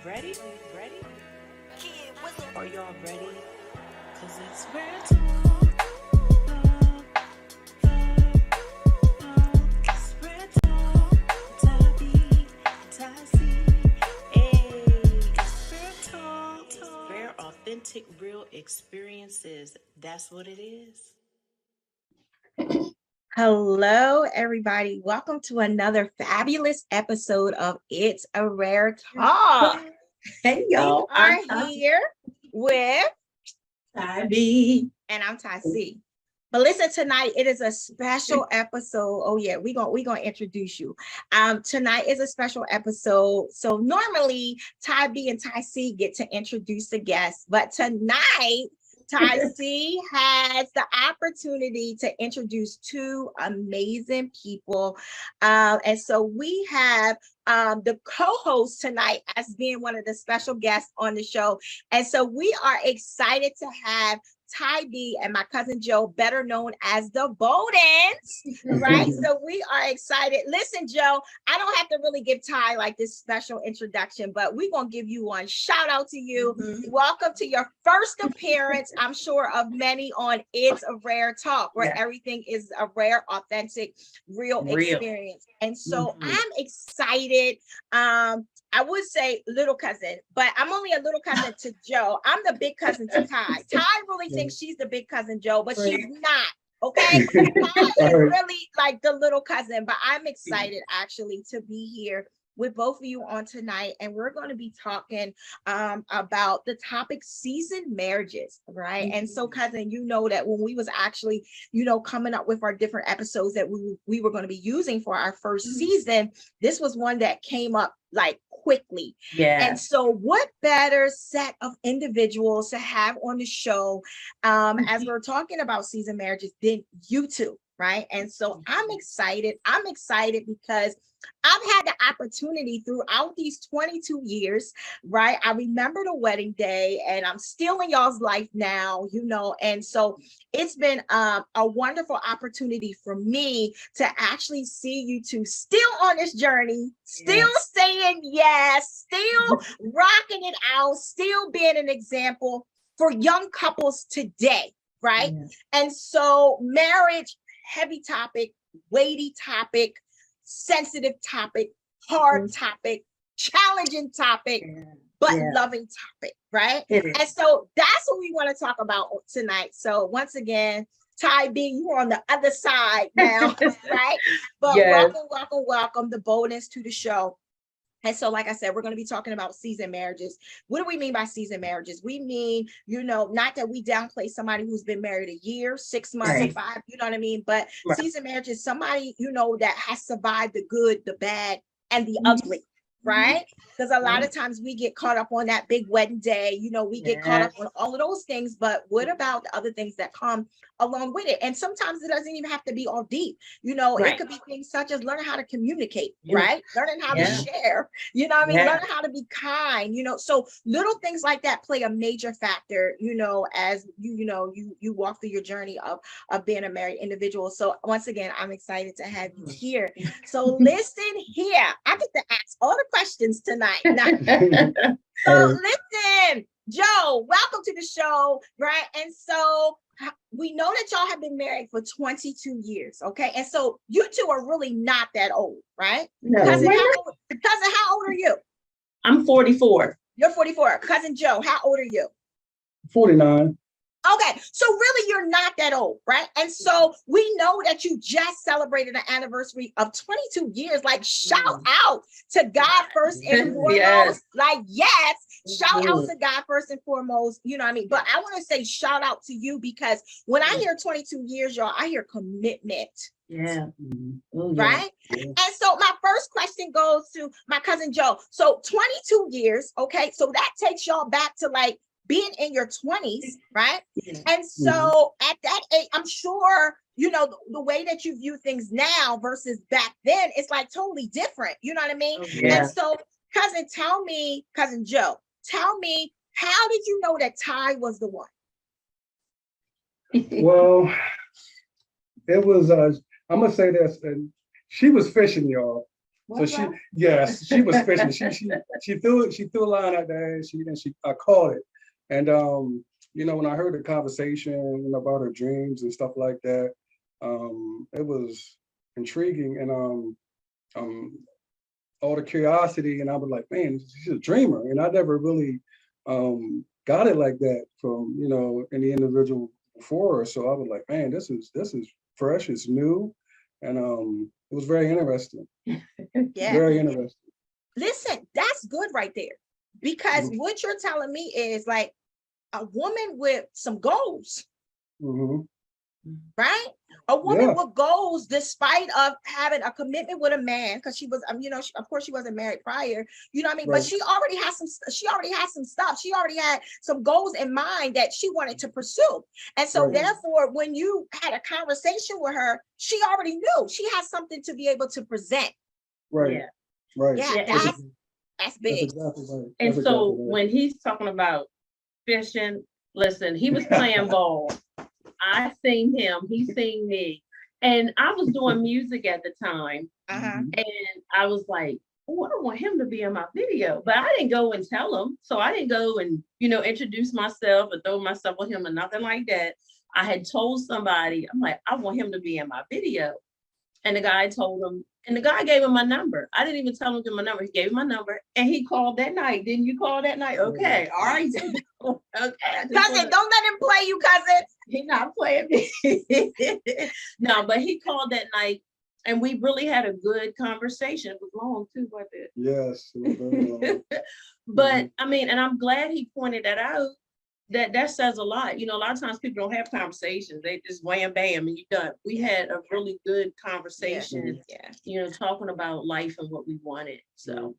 Ready? Ready? Are y'all ready? Cause it's rare talk. It's rare talk. Tabby, Tassie. Hey, it's rare talk. Rare, authentic, real experiences. That's what it is. Hello, everybody. Welcome to another fabulous episode of It's a Rare Talk. Hey We y'all, are here with, Tabby. and I'm Tassie. But listen, tonight it is a special episode. Oh yeah, we gonna introduce you. Tonight is a special episode. So normally Ty B and Ty C get to introduce the guests, but tonight Ty C has the opportunity to introduce two amazing people. And so we have the co-host tonight as being one of the special guests on the show. And so we are excited to have Ty B and my cousin Joe, better known as the Bowdens, right? So we are excited. Listen, Joe, I don't have to really give Ty like this special introduction, but we're going to give you one. Shout out to you. Welcome to your first appearance, I'm sure, of many on It's a Rare Talk, where everything is a rare, authentic, real experience. And so I'm excited. I would say little cousin, but I'm only a little cousin to Joe. I'm the big cousin to Ty. Ty really thinks she's the big cousin Joe, but she's not. Okay. Ty is really like the little cousin, but I'm excited actually to be here with both of you on tonight. And we're going to be talking about the topic seasoned marriages, right? And so cousin, you know that when we was actually, coming up with our different episodes that we were going to be using for our first season, this was one that came up like quickly. And so what better set of individuals to have on the show as we're talking about seasoned marriages than you two, right? And so I'm excited because I've had the opportunity throughout these 22 years, right? I remember the wedding day and I'm still in y'all's life now, and so it's been a wonderful opportunity for me to actually see you two still on this journey, still saying yes, still rocking it out, still being an example for young couples today, right? And so marriage, heavy topic, weighty topic, sensitive topic, hard topic, challenging topic, but loving topic, right? And so that's what we want to talk about tonight. So once again, Ty B, you're on the other side now, right? But welcome the Bowdens to the show. And so, like I said, we're going to be talking about seasoned marriages. What do we mean by seasoned marriages? We mean, not that we downplay somebody who's been married a year, 6 months, 5, you know what I mean? But seasoned marriage is somebody, that has survived the good, the bad, and the ugly, right? Because a lot of times we get caught up on that big wedding day, we get caught up on all of those things. But what about the other things that come along with it? And sometimes it doesn't even have to be all deep. It could be things such as learning how to communicate, right? Learning how to share, learning how to be kind, so little things like that play a major factor, as you walk through your journey of being a married individual. So once again, I'm excited to have you here. So listen here, I get to ask all the questions tonight. So listen, Joe, welcome to the show, right? And so we know that y'all have been married for 22 years, okay? And so you two are really not that old, right? No. Cousin, how old are you? I'm 44. You're 44. Cousin Joe, how old are you? 49. Okay, so really you're not that old, right? And so we know that you just celebrated an anniversary of 22 years. Like, shout out to God first and foremost. Shout out to God first and foremost, you know what I mean? But I want to say shout out to you because when I hear 22 years, y'all, I hear commitment. Right? And so my first question goes to my cousin Joe. So 22 years, okay? So that takes y'all back to like being in your 20s, right? And so at that age, I'm sure, the way that you view things now versus back then, it's like totally different. You know what I mean? And so cousin Joe, tell me, how did you know that Ty was the one? Well, it was, I'm going to say this, and she was fishing, y'all. So she was fishing. She threw a line out there, and I caught it. And when I heard the conversation about her dreams and stuff like that, it was intriguing, and all the curiosity, and I was like, man, she's a dreamer, and I never really got it like that from any individual before her. So I was like, man, this is fresh, it's new, and it was very interesting. Yeah. Very interesting. Listen, that's good right there, because what you're telling me is like a woman with some goals, right? A woman with goals, despite of having a commitment with a man, because she was, of course she wasn't married prior, you know what I mean? Right. But she already has some stuff. She already had some goals in mind that she wanted to pursue. And so therefore, when you had a conversation with her, she already knew she has something to be able to present. Right. Yeah. Right. Yeah, that's big. That's exactly right. And so when he's talking about fishing, listen, he was playing ball. I seen him, he seen me. And I was doing music at the time. And I was like, oh, I don't want him to be in my video. But I didn't go and tell him. So I didn't go and, introduce myself and throw myself on him or nothing like that. I had told somebody, I'm like, I want him to be in my video. And the guy told him, and the guy gave him my number. I didn't even tell him to give my number. He gave him my number, and he called that night. Didn't you call that night? Okay, all right. Okay. Cousin, don't let him play you, cousin. He's not playing me. No, but he called that night, and we really had a good conversation. It was long too, wasn't it? Yes, it was very long. But I mean, and I'm glad he pointed that out. That says a lot. A lot of times people don't have conversations. They just wham bam and you're done. We had a really good conversation, talking about life and what we wanted. So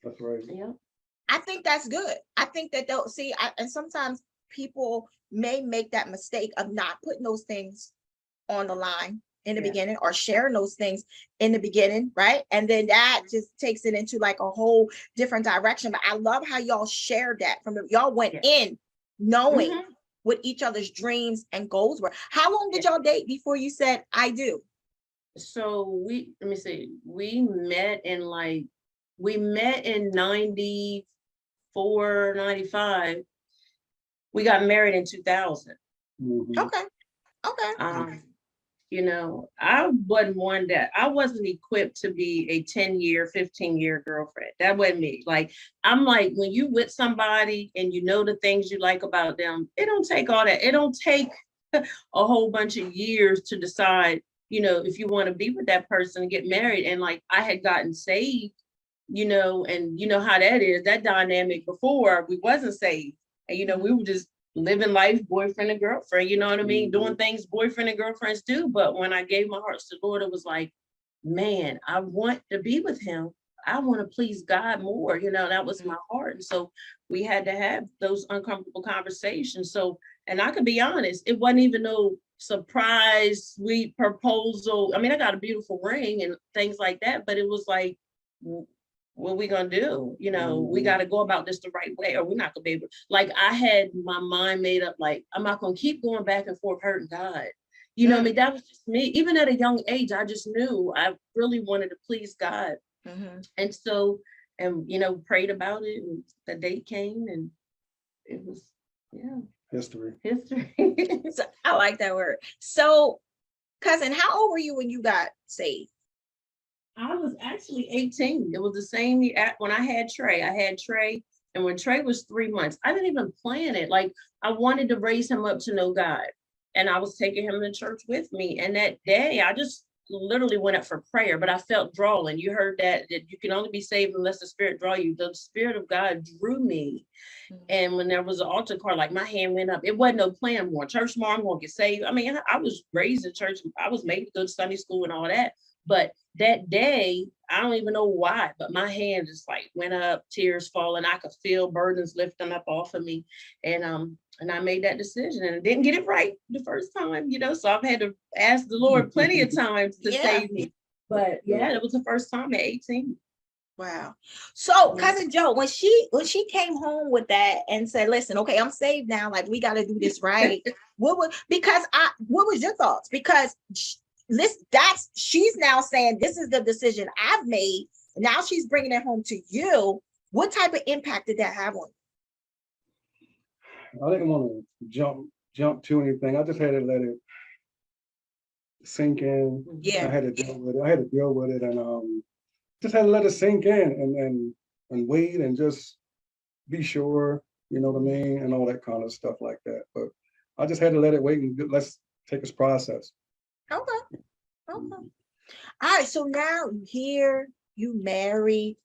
that's right. Yeah. I think that's good. I think that they'll see, and sometimes people may make that mistake of not putting those things on the line in the beginning, or sharing those things in the beginning, right? And then that just takes it into like a whole different direction. But I love how y'all shared that y'all went in knowing what each other's dreams and goals were. How long did y'all date before you said I do? So let me see, we met in 94, 95. We got married in 2000. Okay. I wasn't one that I wasn't equipped to be a 10-year, 15-year girlfriend. That wasn't me. Like, I'm like, when you with somebody and the things you like about them, it don't take all that. It don't take a whole bunch of years to decide, if you want to be with that person and get married. And like, I had gotten saved, and you know how that is, that dynamic before we wasn't saved. And, we were just living life, boyfriend and girlfriend, you know what I mean? Doing things boyfriend and girlfriends do. But when I gave my heart to the Lord, it was like, man, I want to be with him. I want to please God more. That was my heart. And so we had to have those uncomfortable conversations. So, and I could be honest, it wasn't even no surprise, sweet proposal. I mean, I got a beautiful ring and things like that, but it was like, what we gonna do? We got to go about this the right way, or we're not gonna be able. Like, I had my mind made up. Like, I'm not gonna keep going back and forth hurting God. I mean, that was just me. Even at a young age, I just knew I really wanted to please God, and so, prayed about it. And the date came, and it was history. So, I like that word. So, cousin, how old were you when you got saved? I was actually 18. It was the same year when I had Trey. And when Trey was 3 months, I didn't even plan it. Like, I wanted to raise him up to know God. And I was taking him to church with me. And that day, I just literally went up for prayer, but I felt drawing. You heard that you can only be saved unless the Spirit draw you. The Spirit of God drew me. And when there was an altar call, like, my hand went up. It wasn't no plan more. Church tomorrow, I'm going to get saved. I mean, I was raised in church. I was made to go to Sunday school and all that. But that day, I don't even know why, but my hand just like went up, tears falling. I could feel burdens lifting up off of me. And I made that decision, and I didn't get it right the first time, so I've had to ask the Lord plenty of times to save me. But it was the first time at 18. Wow. So Cousin Joe, when she came home with that and said, listen, okay, I'm saved now, like, we got to do this right. what was your thoughts? Because she's now saying, this is the decision I've made, Now she's bringing it home to you. What type of impact did that have on I didn't want to jump to anything. I just had to let it sink in. you? I Yeah. had to deal with it. I had to deal with it, and just had to let it sink in, and wait, and just be sure, you know what I mean, and all that kind of stuff like that. But I just had to let it wait and let's take this process. Okay. Okay. All right. So now you here, you married.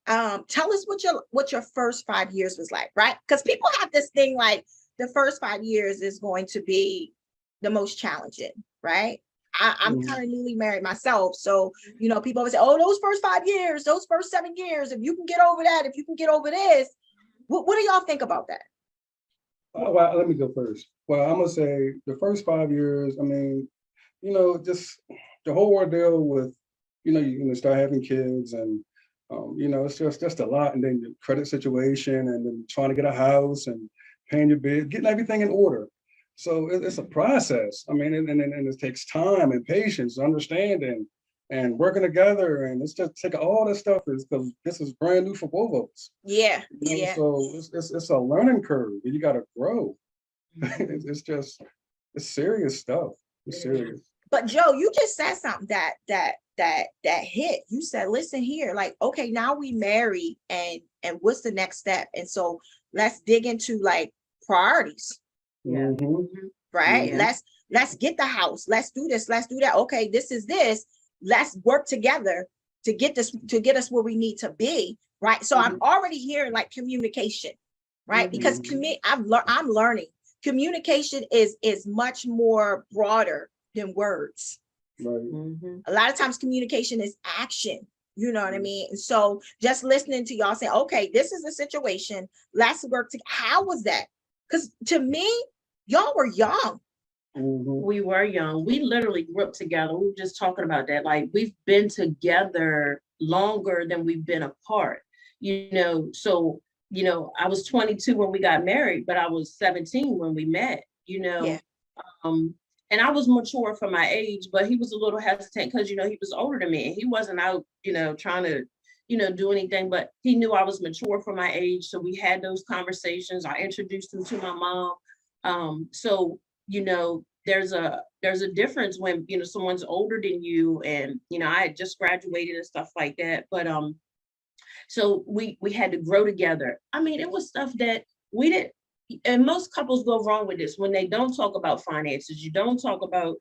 Tell us what your first 5 years was like, right? Because people have this thing like the first 5 years is going to be the most challenging, right? I'm Mhm. kind of newly married myself. So, you know, people always say, oh, those first 5 years, those first 7 years, if you can get over that, if you can get over this, what do y'all think about that? Well, let me go first. Well, I'm gonna say the first 5 years. I mean, you know, just the whole ordeal with, you start having kids, and it's just a lot, and then the credit situation, and then trying to get a house and paying your bill, getting everything in order. So it's a process. I mean, and it takes time and patience, understanding, and working together, and it's just take all this stuff is because this is brand new for both of us. Yeah. You know, Yeah. so it's a learning curve. You got to grow. It's serious stuff. It's serious. But Joe, you just said something that hit. You said, listen here, like, okay, now we married, and what's the next step? And so let's dig into like priorities, Yeah. Mhm. right? Mhm. Let's get the house. Let's do this. Let's do that. Okay, this is this. Let's work together to get us where we need to be, right? So I'm already hearing like communication, right? Because I'm learning communication is much more broader than words. Right. A lot of times communication is action. You know what I mean? And so just listening to y'all say, okay, this is the situation. Let's work together. How was that? Because to me, y'all were young. Mhm. We were young. We literally grew up together. We were just talking about that. Like, we've been together longer than we've been apart. So, I was 22 when we got married, but I was 17 when we met, Yeah. and I was mature for my age, but he was a little hesitant because, he was older than me, and he wasn't out, trying to, do anything, but he knew I was mature for my age. So we had those conversations. I introduced him to my mom. So, there's a difference when, someone's older than you, and, I had just graduated and stuff like that. But, so we had to grow together. I mean, it was stuff that we didn't, and most couples go wrong with this when they don't talk about finances. You don't talk about,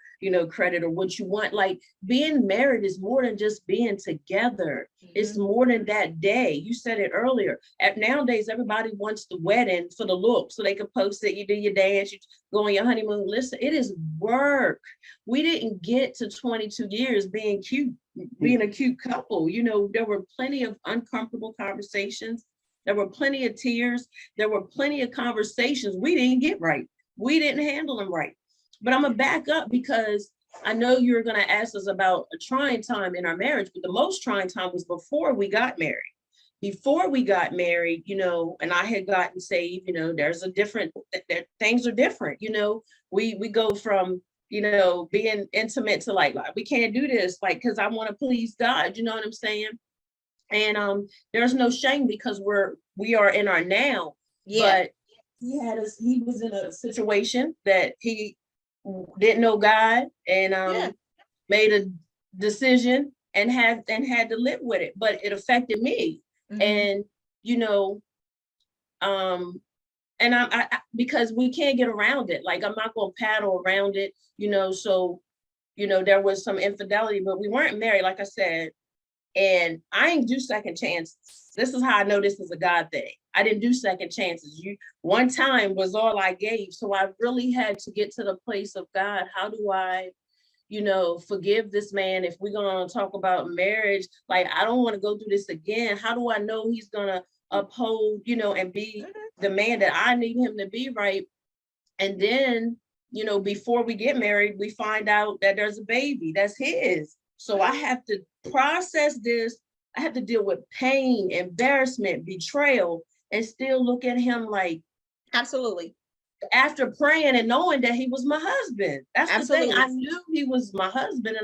credit or what you want. Like, being married is more than just being together. It's more than that day. You said it earlier. Nowadays, everybody wants the wedding for the look, so they can post it. You do your dance, you go on your honeymoon. Listen, it is work. We didn't get to 22 years being cute, being a cute couple. There were plenty of uncomfortable conversations. There were plenty of tears. There were plenty of conversations we didn't get right. We didn't handle them right. But I'm gonna back up, because I know you're gonna ask us about a trying time in our marriage, but the most trying time was before we got married. Before we got married, and I had gotten saved, there's a different, things are different. We go from, being intimate to like we can't do this, like, because I want to please God, you know what I'm saying? And there's no shame, because we are in our now. Yeah. But he was in a situation that he didn't know God, and Yeah. made a decision and had to live with it, but it affected me. Mhm. And and I because we can't get around it. Like, I'm not gonna paddle around it, so there was some infidelity, but we weren't married, like I said. And I ain't do second chances. This is how I know this is a God thing. I didn't do second chances. One time was all I gave. So I really had to get to the place of, God, how do I, forgive this man? If we're gonna talk about marriage, like, I don't want to go through this again. How do I know he's gonna uphold, and be the man that I need him to be, right? And then, before we get married, we find out that there's a baby that's his. So I have to process this. I have to deal with pain, embarrassment, betrayal, and still look at him like, Absolutely. after praying and knowing that he was my husband. That's the thing. Absolutely. I knew he was my husband.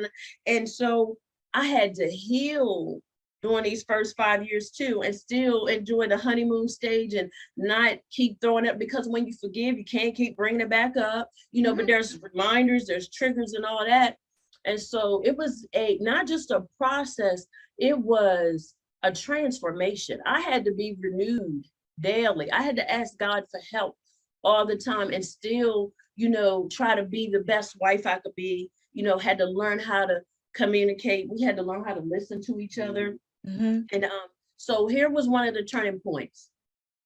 And so I had to heal during these first 5 years too, and still enjoy the honeymoon stage and not keep throwing it, because when you forgive, you can't keep bringing it back up, you know, but there's reminders, there's triggers and all that. And so it was not just a process, it was a transformation. I had to be renewed daily. I had to ask God for help all the time and still, you know, try to be the best wife I could be, you know, had to learn how to communicate. We had to learn how to listen to each other. Mm-hmm. And so here was one of the turning points.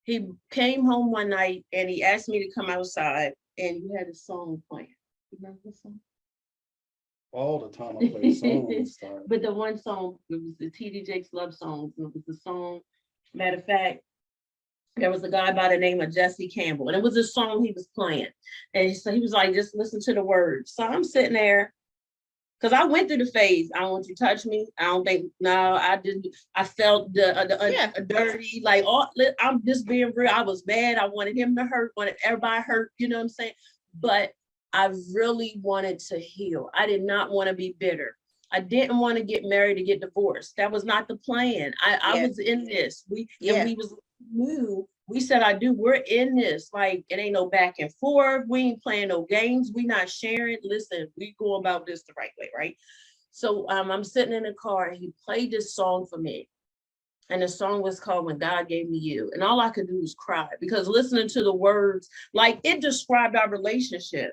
He came home one night and he asked me to come outside, and you had a song playing. You remember the song? All the time I play songs. But the one song, it was the TD Jakes love songs. And it was the song, matter of fact, there was a guy by the name of Jesse Campbell, and it was a song he was playing. And so he was like, just listen to the words. So I'm sitting there, because I went through the phase. I don't want you to touch me. I don't think, no, I didn't. I felt the dirty, like, I'm just being real. I was mad. I wanted him to hurt, wanted everybody hurt, you know what I'm saying? But I really wanted to heal. I did not want to be bitter. I didn't want to get married to get divorced. That was not the plan. I was in this. We was new. We said, I do. We're in this. Like, it ain't no back and forth. We ain't playing no games. We not sharing. Listen, we go about this the right way, right? So I'm sitting in the car and he played this song for me. And the song was called When God Gave Me You. And all I could do was cry, because listening to the words, like, it described our relationship,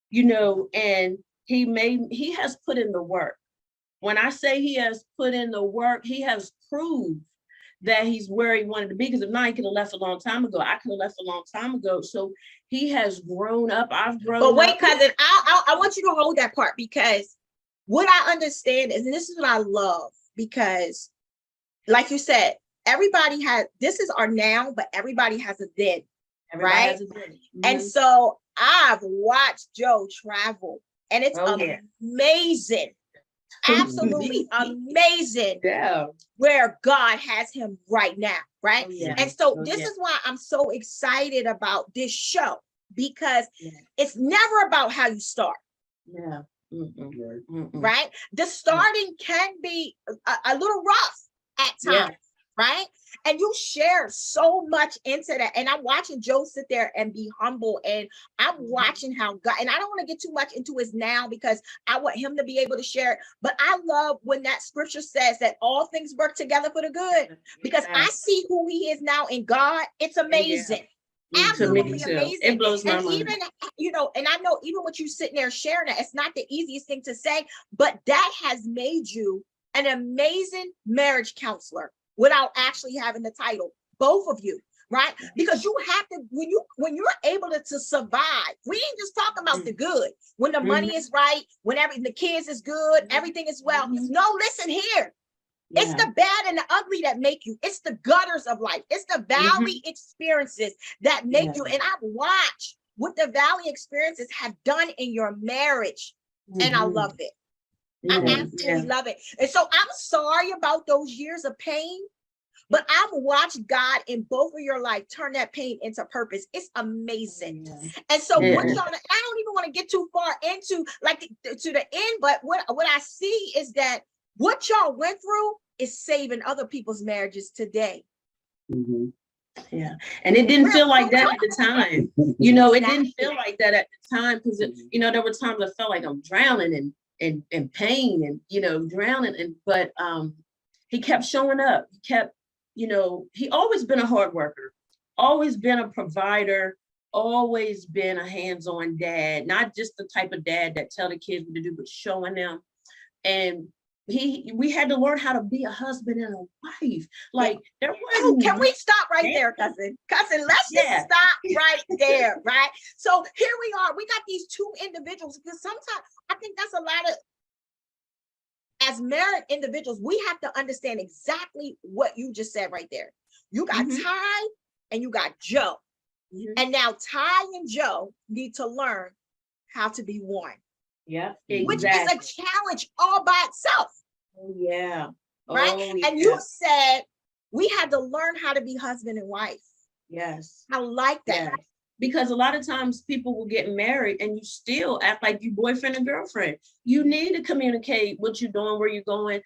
you know, and he has put in the work. When I say he has put in the work, he has proved that he's where he wanted to be. Because if not, he could have left a long time ago. I could have left a long time ago. So he has grown up. I've grown up. But wait, cousin, I want you to hold that part, because what I understand is, and this is what I love, because like you said, everybody has, this is our now, but everybody has a then, Everybody right? has a then. And so I've watched Joe travel, and it's amazing. Absolutely amazing. Yeah. Where God has him right now, right? Oh, yeah. And so this is why I'm so excited about this show, because it's never about how you start. Yeah. Right? The starting can be a little rough at times, right? And you share so much into that. And I'm watching Joe sit there and be humble, and I'm watching how God, and I don't want to get too much into his now, because I want him to be able to share it. But I love when that scripture says that all things work together for the good, because I see who he is now in God. It's amazing. Absolutely amazing. It blows my mind. Even, you know, and I know even with you sitting there sharing that, it's not the easiest thing to say, but that has made you an amazing marriage counselor without actually having the title, both of you, right? Because you have to, when you're able to survive, we ain't just talking about the good, when the money is right, when the kids is good, everything is well. No, listen here. It's the bad and the ugly that make you. It's the gutters of life. It's the valley experiences that make you. And I've watched what the valley experiences have done in your marriage, and I love it. I absolutely love it. And so I'm sorry about those years of pain, but I've watched God in both of your life turn that pain into purpose. It's amazing. And so what y'all, I don't even want to get too far into like to the end, but what I see is that what y'all went through is saving other people's marriages today. Yeah. And it didn't feel like that at the time. You know, it didn't feel like that at the time, because, you know, there were times I felt like I'm drowning in pain and, you know, drowning. But he kept showing up. He kept, you know, he always been a hard worker, always been a provider, always been a hands-on dad, not just the type of dad that tell the kids what to do, but showing them. And we had to learn how to be a husband and a wife. Like there was. Can we stop right there, cousin? Cousin, let's just stop right there, right? So here we are. We got these two individuals, because sometimes I think that's a lot of, as married individuals, we have to understand exactly what you just said right there. You got Ty and you got Joe. And now Ty and Joe need to learn how to be one. Yeah, exactly. Which is a challenge all by itself. Right? And you said we had to learn how to be husband and wife. Yes. I like that. because a lot of times people will get married and you still act like you boyfriend and girlfriend. You need to communicate what you're doing, where you're going.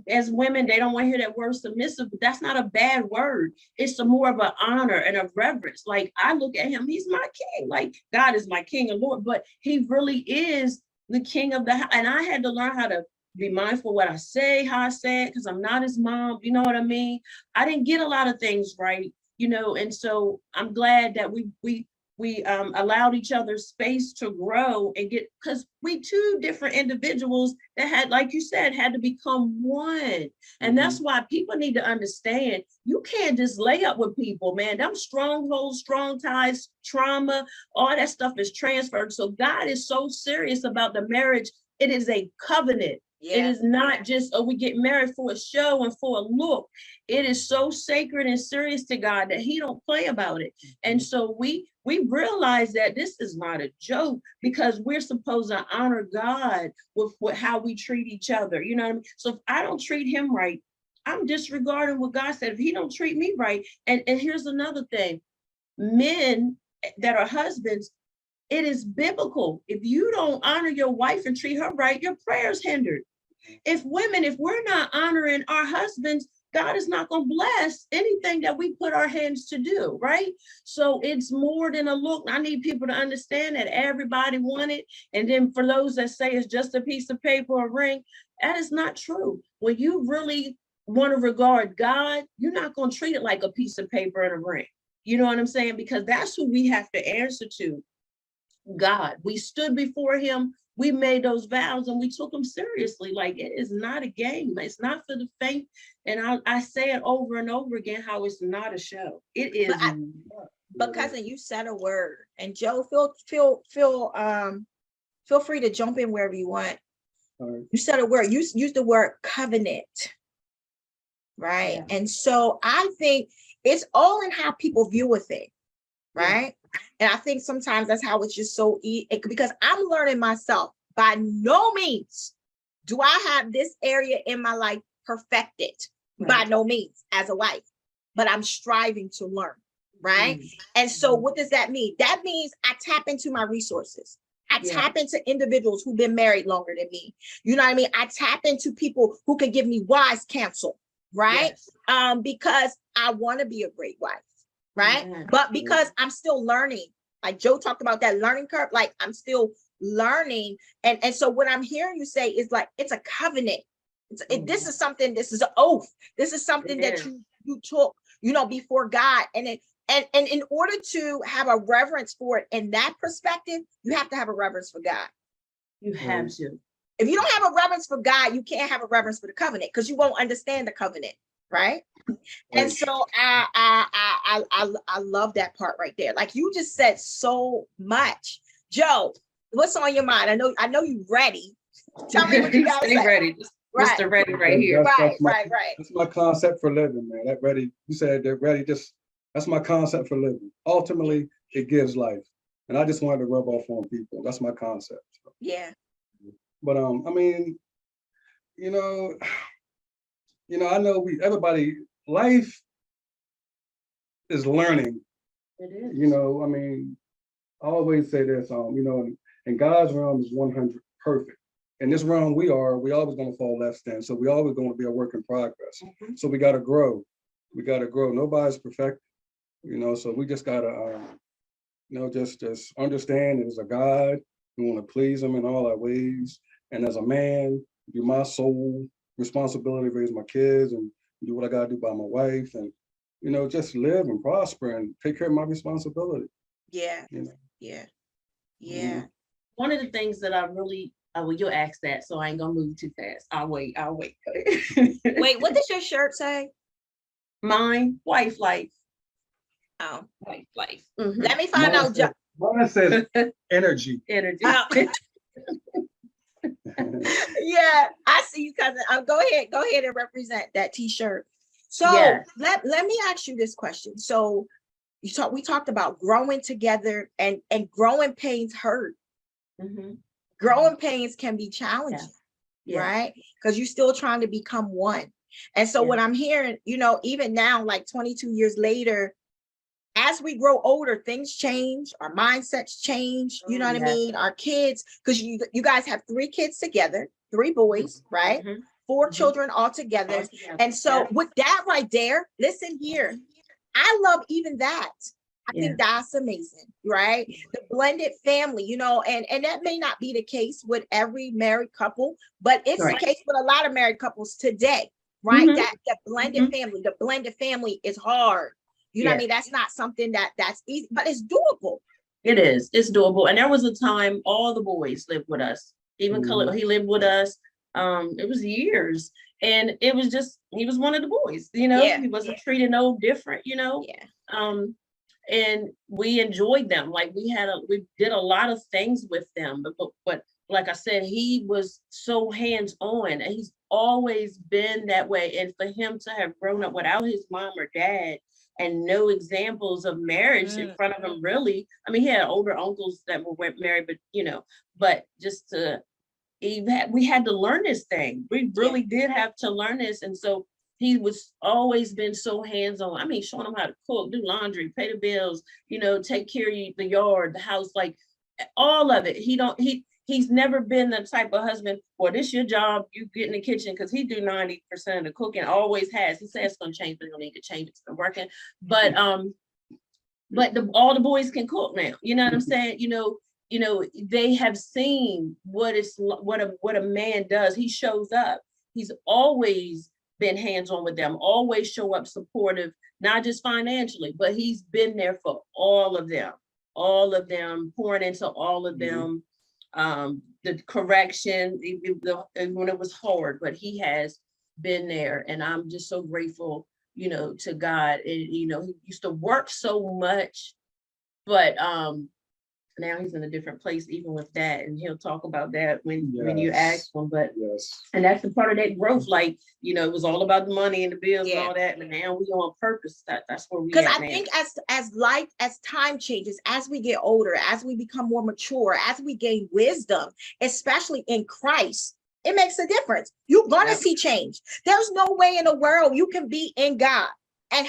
As women, they don't want to hear that word submissive, but that's not a bad word. It's a more of an honor and a reverence. Like, I look at him, he's my king. Like, God is my king and Lord, but he really is the king of the house. And I had to learn how to be mindful what I say, how I say it, because I'm not his mom. You know what I mean? I didn't get a lot of things right, and so I'm glad that we allowed each other space to grow and get, because we two different individuals that had, like you said, had to become one. And that's why people need to understand, you can't just lay up with people, man. Them strongholds, strong ties, trauma, all that stuff is transferred. So God is so serious about the marriage. It is a covenant. It is not just, we get married for a show and for a look. It is so sacred and serious to God that he don't play about it. And so we realize that this is not a joke, because we're supposed to honor God with how we treat each other. You know what I mean? So if I don't treat him right, I'm disregarding what God said. If he don't treat me right, and here's another thing, men that are husbands, it is biblical. If you don't honor your wife and treat her right, your prayer's hindered. If we're not honoring our husbands, God is not going to bless anything that we put our hands to do, right? So it's more than a look. I need people to understand that everybody want it. And then for those that say it's just a piece of paper or a ring, that is not true. When you really want to regard God, you're not going to treat it like a piece of paper and a ring. You know what I'm saying? Because that's who we have to answer to. God. We stood before him, we made those vows, and we took them seriously. Like, it is not a game. It's not for the faint. And I say it over and over again, how it's not a show. It is. But cousin, you said a word, and Joe, feel free to jump in wherever you want. Right. You said a word. You used the word covenant, right? Yeah. And so I think it's all in how people view a thing, right? And I think sometimes that's how it's just so because I'm learning myself. By no means do I have this area in my life perfected. Right. By no means as a wife, but I'm striving to learn, right? And so what does that mean? That means I tap into my resources. I tap into individuals who've been married longer than me. You know what I mean? I tap into people who can give me wise counsel, right? Yes. Because I want to be a great wife. Right. But because I'm still learning, like Joe talked about that learning curve, like I'm still learning. And so what I'm hearing you say is like, it's a covenant. This is something, this is an oath. This is something that you took, before God. And in order to have a reverence for it in that perspective, you have to have a reverence for God. You have to. If you don't have a reverence for God, you can't have a reverence for the covenant, because you won't understand the covenant. Right. And so I love that part right there. Like, you just said so much. Joe, what's on your mind? I know you're ready. Tell me what you got to say. Ready. Right. Mr. Ready right here. Right. That's my concept for living, man. That ready, you said that ready, that's my concept for living. Ultimately, it gives life. And I just wanted to rub off on people. That's my concept. Yeah. But I mean, I know everybody, life is learning. It is. I mean, I always say this, in God's realm is 100 perfect. In this realm we always going to fall less than. So we always going to be a work in progress. So we got to grow. Nobody's perfect, so we just got to, just understand there's a God. We want to please him in all our ways. And as a man, do my sole responsibility, raise my kids and do what I got to do by my wife, and just live and prosper and take care of my responsibility. Yeah. One of the things that I really, well, you'll ask that, so I ain't gonna move too fast. I'll wait. Wait, what does your shirt say? Mine, wife life. Oh, wife life. Let me find out. Mine says energy. Energy. Yeah, I see you, cousin. Go ahead and represent that t-shirt. So let me ask you this question. So we talked about growing together, and growing pains hurt. Growing pains can be challenging, right? Because you're still trying to become one. And so what I'm hearing, even now, like 22 years later, as we grow older, things change, our mindsets change, you know what I Yes. mean? Our kids, because you guys have 3 kids together, 3 boys, right? Mhm. 4 Mhm. children all together. And so Yeah. with that right there, listen here, I love even that. I Yeah. think that's amazing, right? The blended family, you know, and that may not be the case with every married couple, but it's the Right. case with a lot of married couples today, right? Mhm. That blended Mhm. family, the blended family is hard. You know what I Yeah. mean? That's not something that's easy, but it's doable. It is. It's doable. And there was a time all the boys lived with us. Even Khalil, he lived with us. It was years. And it was just, he was one of the boys, you know, Yeah. he wasn't treated no different, you know. Yeah. And we enjoyed them. Like we did a lot of things with them. But like I said, he was so hands-on and he's always been that way. And for him to have grown up without his mom or dad and no examples of marriage in front of him, really. I mean, he had older uncles that were married, but you know, but just to we had to learn this thing. We really did have to learn this. And so he was always been so hands-on. I mean, showing him how to cook, do laundry, pay the bills, you know, take care of the yard, the house, like all of it. He's never been the type of husband, well, this your job, you get in the kitchen, because he do 90% of the cooking, always has. He says it's gonna change, but he don't need to change, it's been working. But all the boys can cook now. You know what I'm saying? You know, they have seen what a man does. He shows up. He's always been hands-on with them, always show up supportive, not just financially, but he's been there for all of them, pouring into all of them. The correction, when it was hard, but he has been there. And I'm just so grateful, you know, to God. And, you know, he used to work so much, but now he's in a different place, even with that. And he'll talk about that when you ask him. But and that's the part of that growth. Like, you know, it was all about the money and the bills and all that. But now we on purpose. That's where we because at I now. think as time changes, as we get older, as we become more mature, as we gain wisdom, especially in Christ, it makes a difference. You're gonna see change. There's no way in the world you can be in God and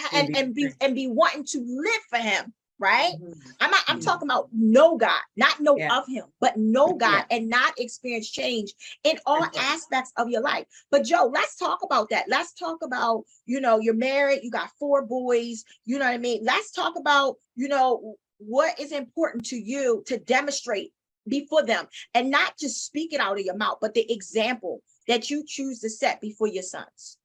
be wanting to live for him, right? I'm talking about know God, not know of him, but know God and not experience change in all aspects of your life. But Joe, let's talk about that. Let's talk about, you know, you're married, you got 4 boys, you know what I mean? Let's talk about, you know, what is important to you to demonstrate before them, and not just speak it out of your mouth, but the example that you choose to set before your sons.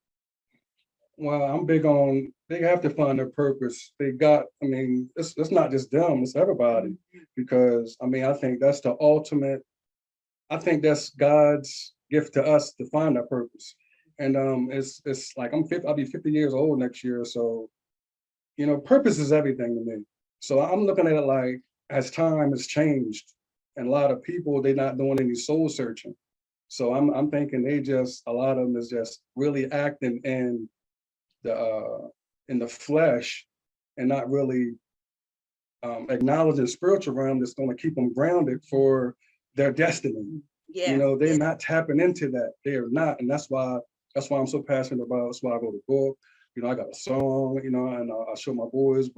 Well, I'm big on, they have to find their purpose. I mean, it's not just them, it's everybody. Because I mean, I think that's the ultimate, I think that's God's gift to us to find our purpose. And it's like I'll be 50 years old next year. So, you know, purpose is everything to me. So I'm looking at it like, as time has changed, and a lot of people, they're not doing any soul searching. So I'm thinking a lot of them is just really acting in the flesh and not really acknowledging spiritual realm that's going to keep them grounded for their destiny. You know, they're not tapping into that. They are not, and that's why I'm so passionate about. That's why I wrote a book. You know, I got a song. You know, and I show my boys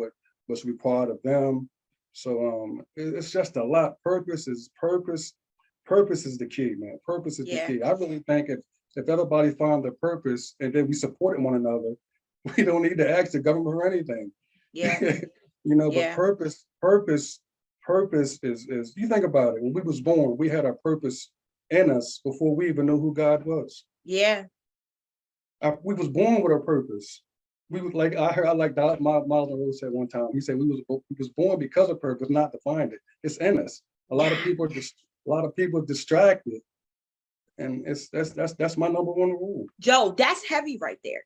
what's required of them. So it's just a lot. Purpose is the key, man. Purpose is the key. I really think if everybody found their purpose and then we supported one another, we don't need to ask the government for anything. You know, but purpose is, you think about it, when we was born, we had our purpose in us before we even knew who God was. We was born with our purpose. We was like, I like Miles Monroe said one time, he said we was born because of purpose, not to find it. It's in us. A lot of people distracted. And that's my number one rule. Joe, that's heavy right there.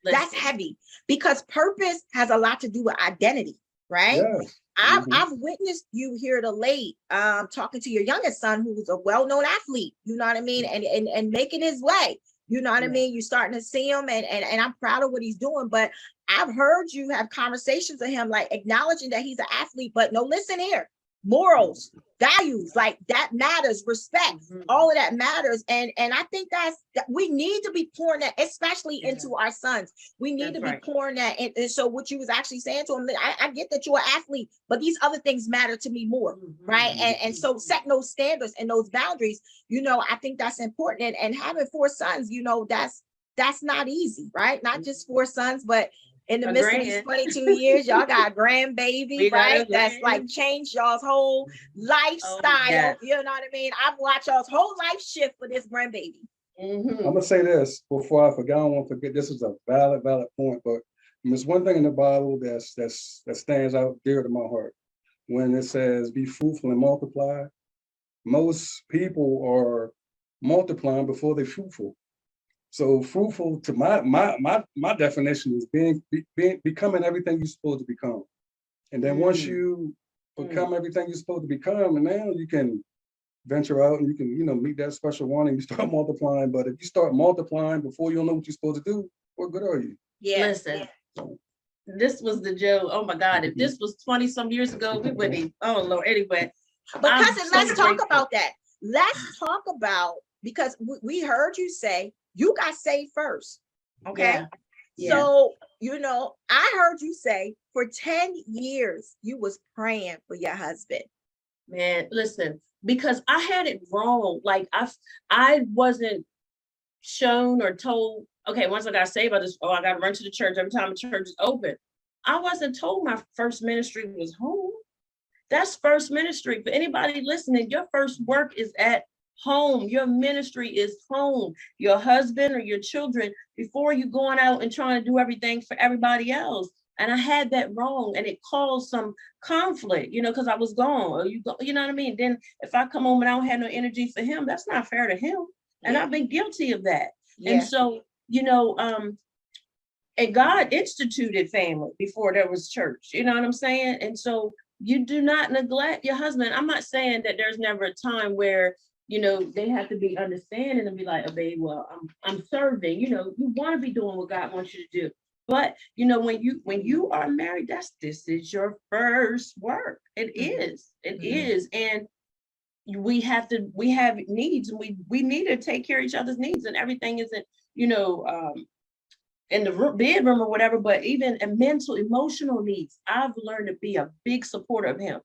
That's heavy, because purpose has a lot to do with identity, right? Yes. I've witnessed you here to late talking to your youngest son, who's a well-known athlete, you know what I mean, and making his way, you know what I mean. You're starting to see him, and I'm proud of what he's doing. But I've heard you have conversations with him, like acknowledging that he's an athlete, but no, listen here, morals, values, like that matters, respect, Mhm. all of that matters. And I think that we need to be pouring that, especially Yeah. into our sons. We need That's to be right. pouring that. And so what you was actually saying to him, I get that you're an athlete, but these other things matter to me more. Mhm. Right. And so setting those standards and those boundaries, I think that's important. And having 4 sons, that's not easy, right? Not just 4 sons, but in the A midst of these grand. 22 years, y'all got a grandbaby, We got a right? That's like grand. changed y'all's whole lifestyle. yes. You know what I mean? I've watched y'all's whole life shift for this grandbaby. I'm Mhm. gonna say this before I forget. I don't want to forget. This is a valid point, but there's one thing in the Bible that stands out dear to my heart. When it says, "Be fruitful and multiply," most people are multiplying before they're fruitful. So fruitful, to my definition, is becoming everything you're supposed to become. And then once Mm. you become everything you're supposed to become, and now you can venture out and you can, meet that special one and you start multiplying. But if you start multiplying before you know what you're supposed to do, what good are you? Yeah. Listen, this was the joke. Oh my God, if this was 20 some years ago, we wouldn't even, oh Lord, anyway. But I'm cousin, so let's talk grateful. about that. Let's talk about, because we heard you say you got saved first. Okay. Yeah. Yeah. So, I heard you say for 10 years you was praying for your husband. Man, listen, because I had it wrong. Like I wasn't shown or told, okay, once I got saved, I got to run to the church every time the church is open. I wasn't told my first ministry was home. That's first ministry. For anybody listening, your first work is at home. Your ministry is home. Your husband or your children, before you going out and trying to do everything for everybody else. And I had that wrong, and it caused some conflict, because I was gone. Or you know what I mean? Then if I come home and I don't have no energy for him, that's not fair to him. And I've been guilty of that. Yeah. And so, and God instituted family before there was church. You know what I'm saying? And so you do not neglect your husband. I'm not saying that there's never a time where, they have to be understanding and be like, oh, babe, well, I'm serving. You want to be doing what God wants you to do. But when you are married, this is your first work. It is. It is. And we have needs, and we need to take care of each other's needs, and everything isn't, in the bedroom or whatever, but even a mental, emotional needs. I've learned to be a big supporter of him.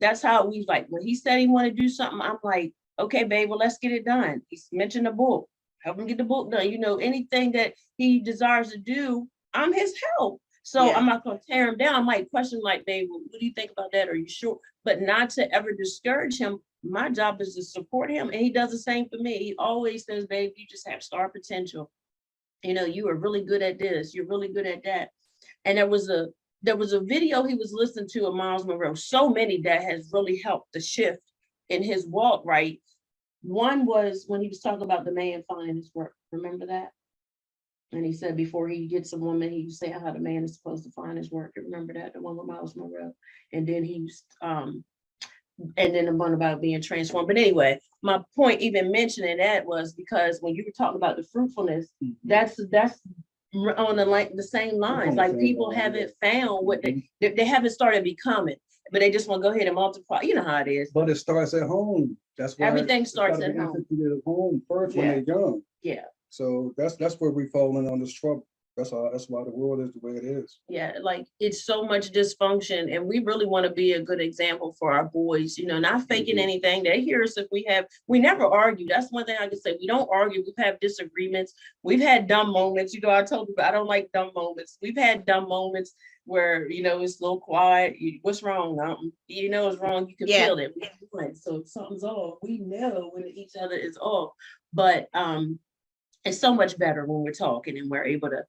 That's how we like, when he said he wanted to do something, I'm like, okay, babe, well, let's get it done. He's mentioned a book, help him get the book done. Anything that he desires to do, I'm his help. So Yeah. I'm not going to tear him down. I might question like, babe, well, what do you think about that? Are you sure? But not to ever discourage him. My job is to support him. And he does the same for me. He always says, babe, you just have star potential. You are really good at this. You're really good at that. And there was a video he was listening to of Miles Monroe. So many that has really helped the shift in his walk, right? One was when he was talking about the man finding his work. Remember that? And he said before he gets a woman, he was saying how the man is supposed to find his work. You remember that? The one with Miles Monroe. And then he was and then the one about being transformed. But anyway, my point even mentioning that was because when you were talking about the fruitfulness, that's on the same lines. Like people haven't found what they haven't started becoming, but they just want to go ahead and multiply. You know how it is. But it starts at home. That's why everything starts at home. At home first when they're young. Yeah. So that's where we fall in on this trouble. That's why the world is the way it is. Yeah, like it's so much dysfunction, and we really want to be a good example for our boys, not faking anything. They hear us if we never argue. That's one thing I can say. We don't argue. We've had disagreements. We've had dumb moments. I told you, I don't like dumb moments. We've had dumb moments where, it's a little quiet. What's wrong? It's wrong. You can feel it. So if something's off, we know when each other is off. But it's so much better when we're talking and we're able to,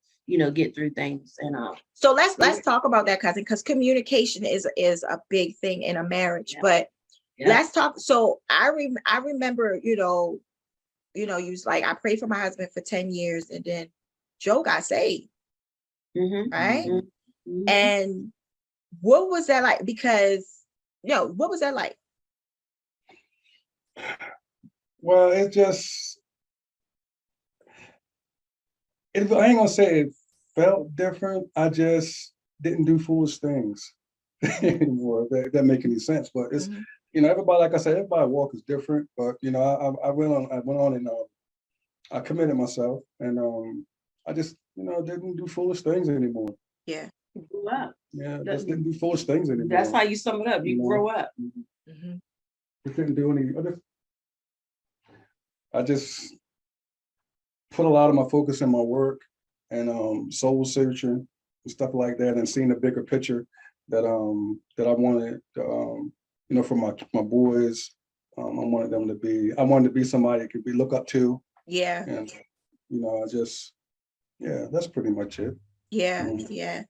get through things. And so let's talk about that, cousin, because communication is a big thing in a marriage. But let's talk. So I remember, you was like, I prayed for my husband for 10 years, and then Joe got saved. Right? Mm-hmm. And what was that like? Because what was that like? Well, I ain't gonna say it felt different. I just didn't do foolish things. anymore. If that make any sense, but it's Mhm. everybody, like I said, everybody walk is different. But I went on and I committed myself, and I just didn't do foolish things anymore. Yeah. You grew up. Yeah, That- just didn't do foolish things anymore. That's how you sum it up. You You know? grow up. Mhm. Just didn't do any. I just put a lot of my focus in my work and soul searching and stuff like that, and seeing the bigger picture that I wanted for my boys. I wanted to be somebody that could be look up to, Yeah. and that's pretty much it. Yeah. Mhm. Yeah.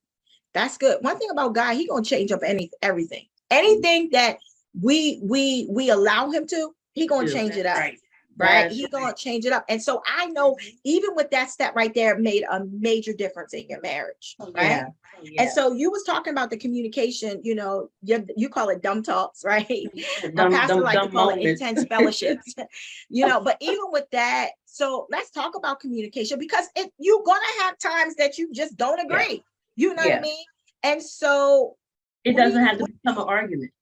That's good. One thing about God, he gonna change up everything. Anything that we allow him to, he gonna Dude, change it that's up. right. Right? That's He right. gonna change it up. And so I know even with that step right there made a major difference in your marriage. Oh, Right. yeah. Oh, yeah. And so you was talking about the communication, you call it dumb talks, right? My pastor like to call it intense fellowships, but even with that, so let's talk about communication, because you're gonna have times that you just don't agree. You know what I Yeah. mean? And so It doesn't have to become an argument.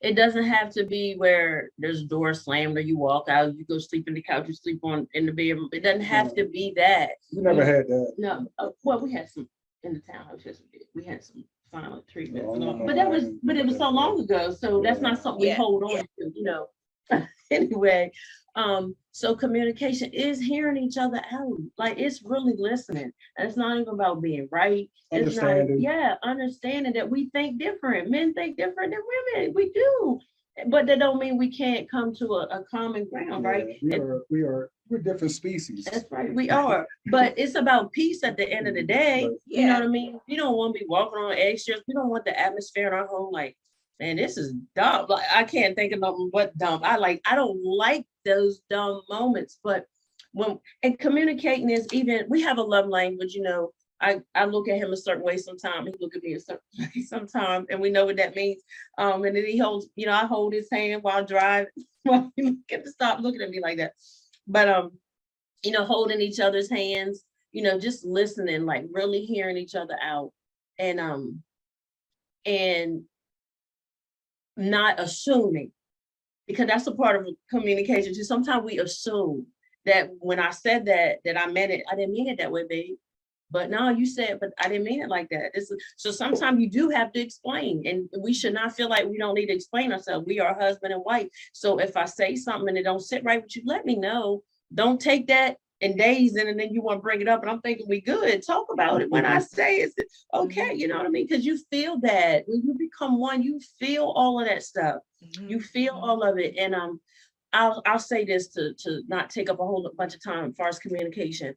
It doesn't have to be where there's a door slammed or you walk out, you go sleep in the couch, you sleep in the bedroom. It doesn't have to be that. We never had that. No, well, we had some in the townhouse. Yes, we did. We had some silent treatment, Oh, no, but it was so long ago. So that's not something we Yeah. hold on to, Anyway, so communication is hearing each other out. Like, it's really listening, and it's not even about being right. It's not, understanding that we think different. Men think different than women. We do, but that don't mean we can't come to a common ground, right? We're different species. That's right, we are. But it's about peace at the end of the day. Right. You know what I mean? We don't want to be walking on eggshells. We don't want the atmosphere in our home like, man, this is dumb. Like, I can't think of nothing but dumb. I don't like those dumb moments. But and communicating is even, we have a love language, I look at him a certain way sometimes, he look at me a certain way sometimes, and we know what that means. And then he holds, I hold his hand while driving. Well, he get to stop looking at me like that. But holding each other's hands, just listening, like really hearing each other out, and not assuming, because that's a part of communication too. Sometimes we assume that when I said that I meant it. I didn't mean it that way, babe. But no, you said, but I didn't mean it like that. So sometimes you do have to explain, and we should not feel like we don't need to explain ourselves. We are husband and wife. So if I say something and it don't sit right with you, let me know. Don't take that and days in, and then you want to bring it up, and I'm thinking we good. Talk about it when I say it's okay. You know what I mean? Because you feel that when you become one, you feel all of that stuff. You feel all of it. And I'll say this to not take up a whole bunch of time as far as communication.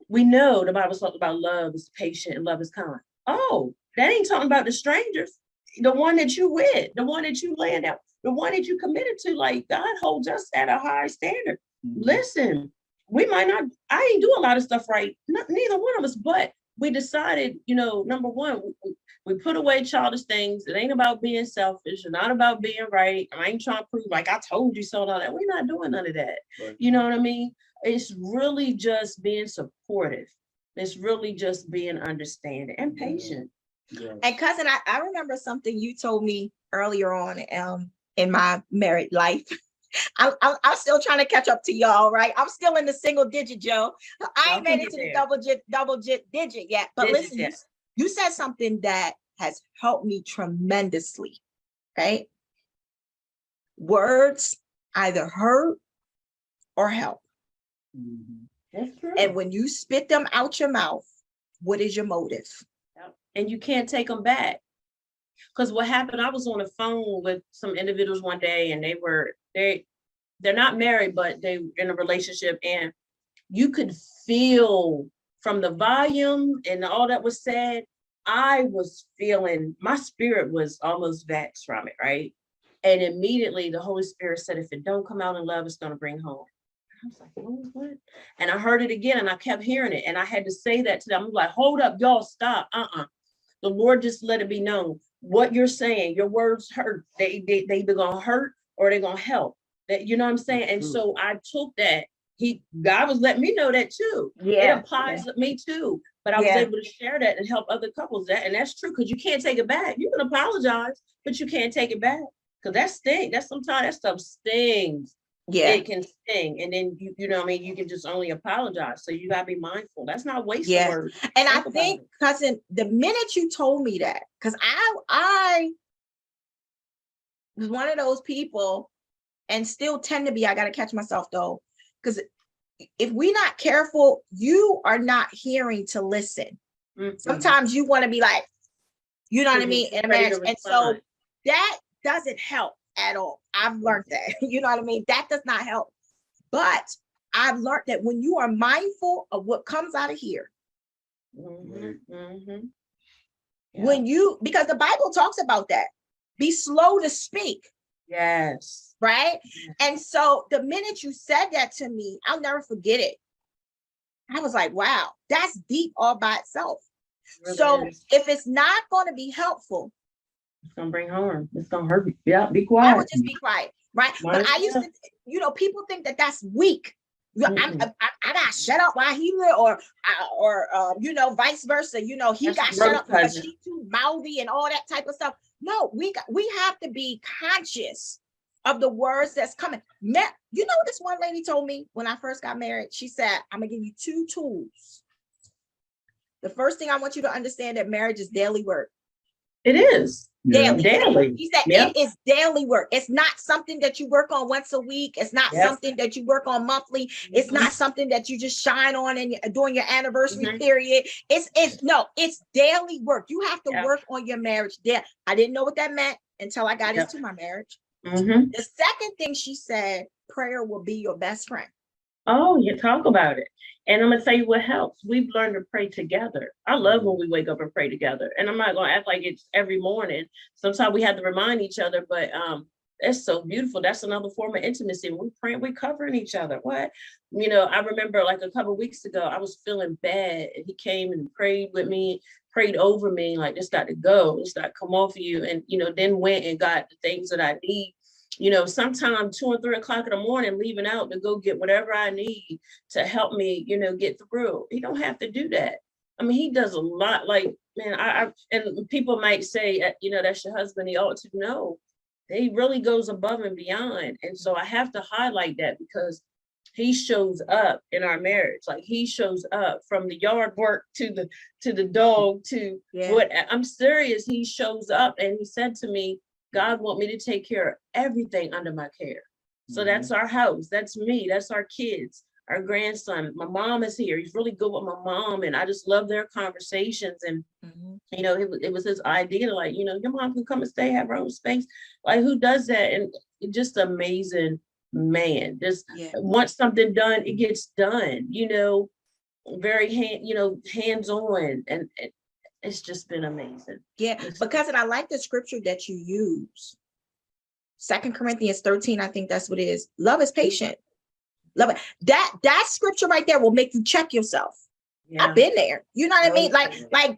We know the Bible talks about love is patient and love is kind. Oh, that ain't talking about the strangers, the one that you with, the one that you laying out, the one that you committed to. Like, God holds us at a high standard. Listen, we might not, I ain't do a lot of stuff right, neither one of us, but we decided, number one, we put away childish things. It ain't about being selfish, and not about being right. I ain't trying to prove like I told you so and all that. We're not doing none of that. Right. You know what I mean? It's really just being supportive. It's really just being understanding and patient. Yeah. And cousin, I remember something you told me earlier on in my married life. I'm still trying to catch up to y'all, right? I'm still in the single digit, Joe. I ain't made it to the double digit yet. But listen, you said something that has helped me tremendously, right? Words either hurt or help. Mm-hmm. That's true. And when you spit them out your mouth, what is your motive? And you can't take them back. Because what happened, I was on the phone with some individuals one day, and they're not married, but they in a relationship, and you could feel from the volume and all that was said, I was feeling, my spirit was almost vexed from it, right? And immediately the Holy Spirit said, if it don't come out in love, it's going to bring home. I was like, what? And I heard it again, and I kept hearing it, and I had to say that to them. I'm like, hold up, y'all, stop. The Lord just let it be known. What you're saying, your words hurt. They either gonna hurt or they're gonna help. That, you know what I'm saying? And so I took that. God was letting me know that too. Yeah, it applies to me too. But I was Yeah. able to share that and help other couples. And that's true, because you can't take it back. You can apologize, but you can't take it back. Because that sting, that's sometimes that stuff stings. Yeah. It can sting. And then you know what I mean, you can just only apologize. So you gotta be mindful. That's not wasting Yes. words. And I Think about think, it. cousin, the minute you told me that, because I was one of those people, and still tend to be, I got to catch myself though, because if we're not careful, you are not hearing to listen. Mhm. Sometimes you want to be like, you know what I Mhm. mean, in a Ready to marriage. And so respond. that doesn't help at all. I've learned that. You know what I mean? That does not help. But I've learned that when you are mindful of what comes out of here, Mhm. Mhm. Yeah. when you, because the Bible talks about that, be slow to speak, Yes. right? And so the minute you said that to me, I'll never forget it. I was like, wow, that's deep all by itself. It really So is. if it's not going to be helpful, It's gonna bring harm. It's gonna hurt you. Yeah, be I quiet. would just be quiet, right? Might But as I used well. to, you know, people think that that's weak. You know, Mm-mm. I got shut up while he lived, or you know, vice versa. You know, he That's got shut growth, up because cousin. she too mouthy and all that type of stuff. No, we have to be conscious of the words that's coming. You know, this one lady told me when I first got married. She said, "I'm gonna give you 2 tools. The first thing I want you to understand that marriage is daily work. It is. Yeah. Daily. Daily. He said Yep. it is daily work. It's not something that you work on once a week. It's not Yep. something that you work on monthly. It's not something that you just shine on and during your anniversary Mhm. period. It's daily work. You have to Yep. work on your marriage there. I didn't know what that meant until I got Yep. into my marriage. Mhm. The second thing she said, prayer will be your best friend. Oh, you talk about it. And I'm gonna tell you what helps. We've learned to pray together. I love when we wake up and pray together. And I'm not gonna act like it's every morning. Sometimes we have to remind each other, but it's so beautiful. That's another form of intimacy. When we pray, we're covering each other. What? You know, I remember like a couple of weeks ago, I was feeling bad, and he came and prayed with me, prayed over me, like this got to go, this got to come off of you. And then went and got the things that I need. Sometimes 2 or 3 o'clock in the morning, leaving out to go get whatever I need to help me, get through. He don't have to do that. I mean, he does a lot. Like, man, and people might say, that's your husband. He ought to know. He really goes above and beyond. And so I have to highlight that because he shows up in our marriage. Like he shows up from the yard work to the dog to what I'm serious. He shows up, and he said to me, God want me to take care of everything under my care. So that's our house. That's me. That's our kids, our grandson. My mom is here. He's really good with my mom. And I just love their conversations. And, it was his idea, like, your mom can come and stay, have her own space. Like, who does that? And just amazing man. Just once something done, it gets done, very hands-on. And it's just been amazing. Yeah, because I like the scripture that you use. 2 Corinthians 13, I think that's what it is. Love is patient. Love it. That scripture right there will make you check yourself. Yeah. I've been there. You know what I mean?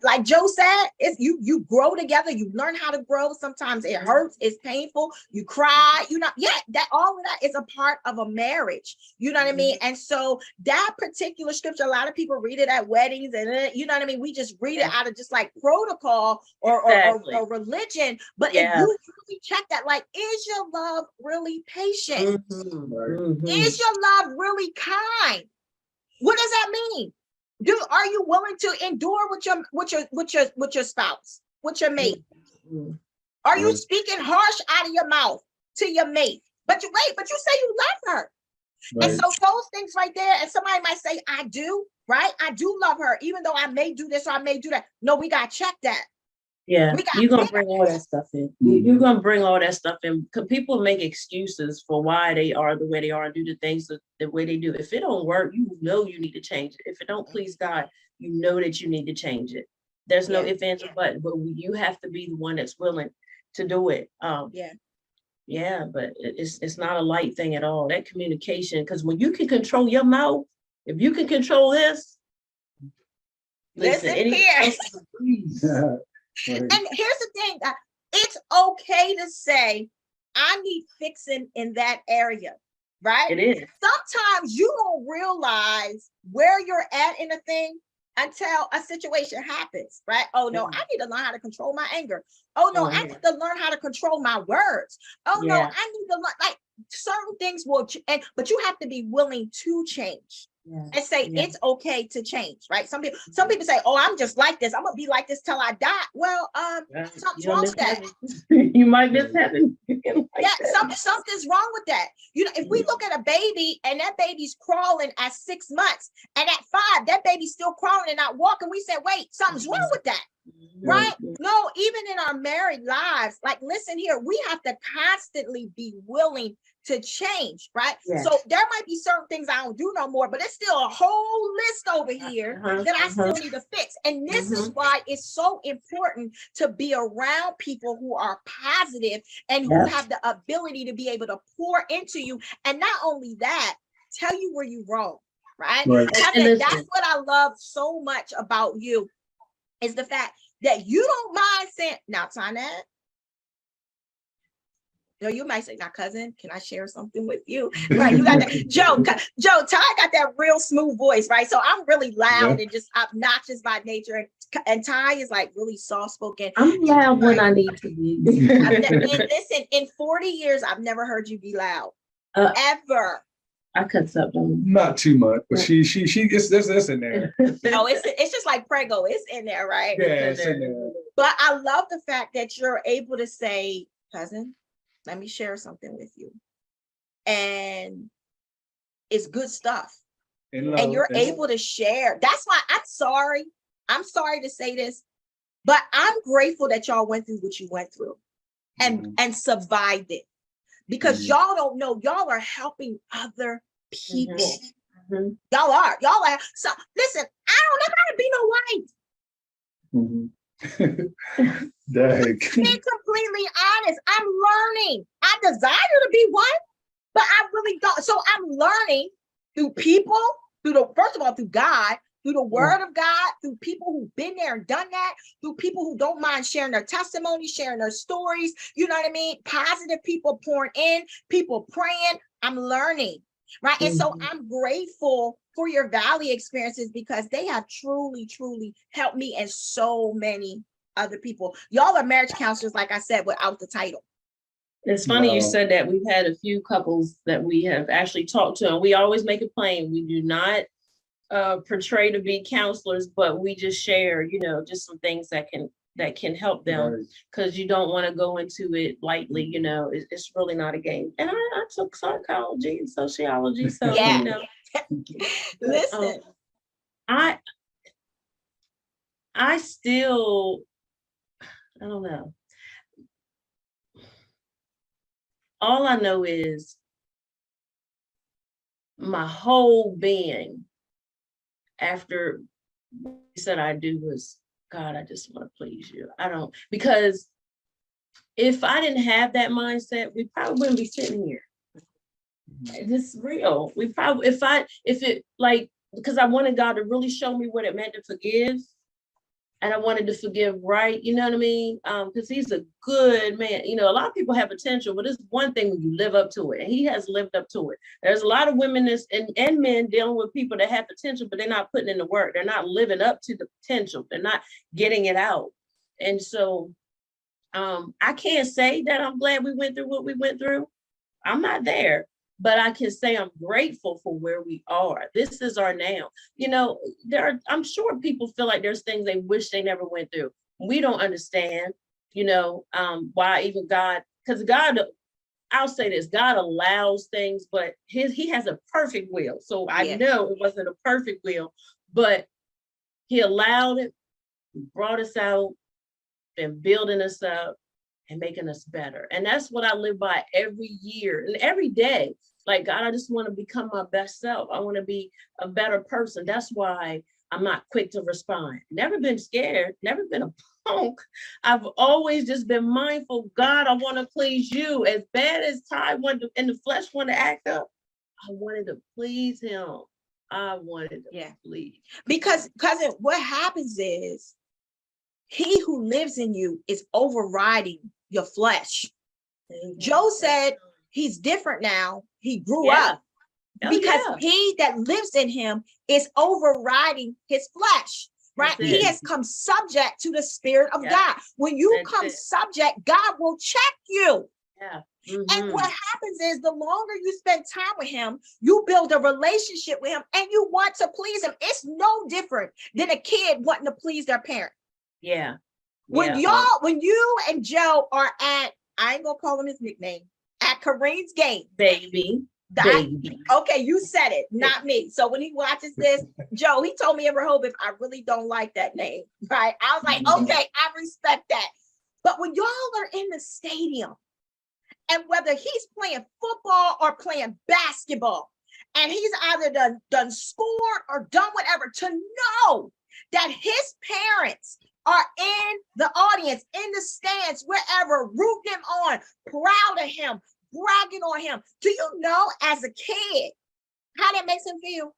Like Joe said, it's you grow together, you learn how to grow. Sometimes it hurts, it's painful, you cry, that all of that is a part of a marriage. You know what I mean? And so that particular scripture, a lot of people read it at weddings, and you know what I mean? We just read it out of just like protocol or religion. But if you really check that, like, is your love really patient? Is your love really kind? What does that mean? Are you willing to endure with your spouse, with your mate? Are you speaking harsh out of your mouth to your mate? But you say you love her. Right. And so those things right there, and somebody might say, I do, right? I do love her, even though I may do this or I may do that. No, we got to check that. Yeah, you're going to bring all that stuff in. You're going to bring all that stuff in. Because people make excuses for why they are the way they are and do the things the way they do. If it don't work, you need to change it. If it don't please God, you know that you need to change it. There's no ifs, ands, or buts, but you have to be the one that's willing to do it. Yeah, but it's not a light thing at all. That communication, because when you can control your mouth, if you can control this, listen here. And here's the thing, it's okay to say, I need fixing in that area, right? It is. Sometimes you don't realize where you're at in a thing until a situation happens, right? Oh no, Mhm. I need to learn how to control my anger. Oh no, Oh, I yeah. need to learn how to control my words. Oh no, Yeah. I need to learn, like, certain things will, but you have to be willing to change Yeah. and say Yeah. it's okay to change, right? Some people say, oh, I'm just like this. I'm gonna be like this till I die. Well, Right. something's You'll wrong miss with that. heaven. You might miss heaven. Like Yeah, that. something's wrong with that. You know, if we Mhm. look at a baby and that baby's crawling at 6 months, and at 5, that baby's still crawling and not walking, we say, wait, something's wrong with that, right? Mhm. No, even in our married lives, like, listen here, we have to constantly be willing to change, right? Yeah. So there might be certain things I don't do no more, but it's still a whole list over here that I still need to fix. And this is why it's so important to be around people who are positive and who Yeah. have the ability to be able to pour into you. And not only that, tell you where you're wrong, right? Right. And listen. That's what I love so much about you, is the fact that you don't mind saying, now, Tonette, no, you might say, now, cousin, can I share something with you? Right, you got that. Joe, Ty got that real smooth voice, right? So I'm really loud and just obnoxious by nature. And Ty is like really soft-spoken. I'm loud when I need to be. And listen, in 40 years, I've never heard you be loud. Ever. I cut something. Not too much, but she it's this in there. Oh, it's just like Prego. It's in there, right? Yeah, it's in there. But I love the fact that you're able to say, cousin, let me share something with you. And it's good stuff. And you're able to share. That's why I'm sorry to say this, but I'm grateful that y'all went through what you went through and survived it. Because y'all don't know, y'all are helping other people. Y'all are. So listen, I don't ever gotta be no wife. Dang. Being completely honest, I'm learning. I desire to be one, but I really don't. So I'm learning through people, first of all, through God, through the word of God, through people who've been there and done that, through people who don't mind sharing their testimonies, sharing their stories, you know what I mean? Positive people pouring in, people praying. I'm learning, right? And so I'm grateful for your Valley experiences, because they have truly, truly helped me and so many other people. Y'all are marriage counselors, like I said, without the title. It's funny you Wow. said that. We've had a few couples that we have actually talked to, and we always make it plain. We do not portray to be counselors, but we just share, just some things that can help them, because you don't want to go into it lightly. It's really not a game. And I took psychology and sociology, so Yeah. Listen, I still, I don't know. All I know is my whole being, after what you said I do, was, God, I just want to please you. Because if I didn't have that mindset, we probably wouldn't be sitting here. It's real. We probably, because I wanted God to really show me what it meant to forgive. And I wanted to forgive right, you know what I mean? Because he's a good man. A lot of people have potential, but it's one thing when you live up to it. And he has lived up to it. There's a lot of women and men dealing with people that have potential, but they're not putting in the work. They're not living up to the potential. They're not getting it out. And so I can't say that I'm glad we went through what we went through. I'm not there. But I can say I'm grateful for where we are. This is our now. I'm sure people feel like there's things they wish they never went through. We don't understand, why even God, because God, I'll say this, God allows things, but he has a perfect will. So I know it wasn't a perfect will, but he allowed it, brought us out, and building us up and making us better. And that's what I live by every year and every day. Like, God, I just want to become my best self. I want to be a better person. That's why I'm not quick to respond. Never been scared, never been a punk. I've always just been mindful. God, I want to please you. As bad as Ty wanted to, in the flesh wanted to act up, I wanted to please him. I wanted to please. Because, cousin, what happens is he who lives in you is overriding your flesh. Joe said he's different now. He grew up. Oh, because yeah. he that lives in him is overriding his flesh. Right? That's He it. has come subject to the Spirit of Yeah. God. When you That's come it. subject, God will check you. Yeah. And Mhm. what happens is the longer you spend time with him, you build a relationship with him and you want to please him. It's no different than a kid wanting to please their parent. Yeah. When Yeah. when you and Joe are at, I ain't gonna call him his nickname, at Kareem's game. Baby. Baby. Okay, you said it, not me. So when he watches this, Joe, he told me in Rehoboth, I really don't like that name, right? I was like, Mhm. okay, I respect that. But when y'all are in the stadium, and whether he's playing football or playing basketball, and he's either done scored or done whatever, to know that his parents are in the audience, in the stands, wherever, rooting him on, proud of him, bragging on him. Do you know, as a kid, how that makes him feel?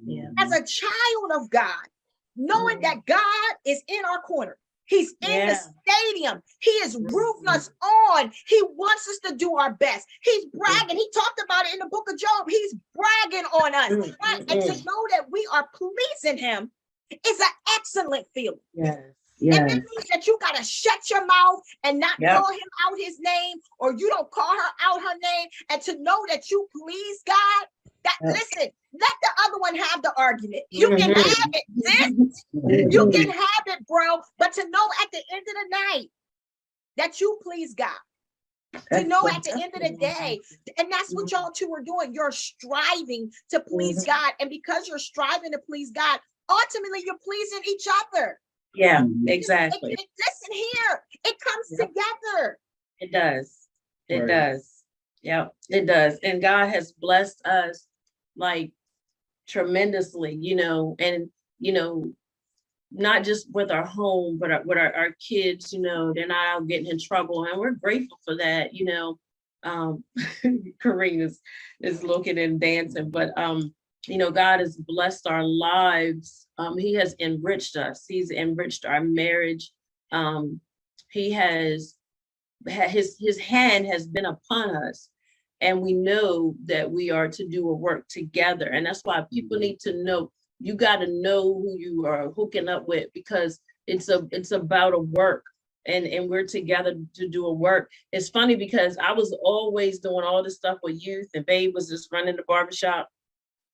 Yeah. As a child of God, knowing that God is in our corner. He's in the stadium. He is rooting us on. He wants us to do our best. He's bragging. He talked about it in the book of Job. He's bragging on us. Right? And to know that we are pleasing him is an excellent feeling. Yes. And that Yes. means that you got to shut your mouth and not Yep. call him out his name, or you don't call her out her name. And to know that you please God, that Yep. listen, let the other one have the argument. You can have it, sis. Mhm. You can have it, bro. But to know at the end of the night that you please God. To know at the end of the day, and that's what y'all two are doing. You're striving to please God. And because you're striving to please God, ultimately you're pleasing each other. Yeah, Mhm. exactly. Listen here, it comes Yep. together. It does. It Right. does. Yeah, it does. And God has blessed us like tremendously, and not just with our home, but with our kids, they're not out getting in trouble. And we're grateful for that, Kareen is looking and dancing, but God has blessed our lives. He has enriched us. He's enriched our marriage. He has his hand has been upon us, and we know that we are to do a work together. And that's why people need to know, you got to know who you are hooking up with, because it's about a work, and we're together to do a work. It's funny because I was always doing all this stuff with youth, and Babe was just running the barbershop.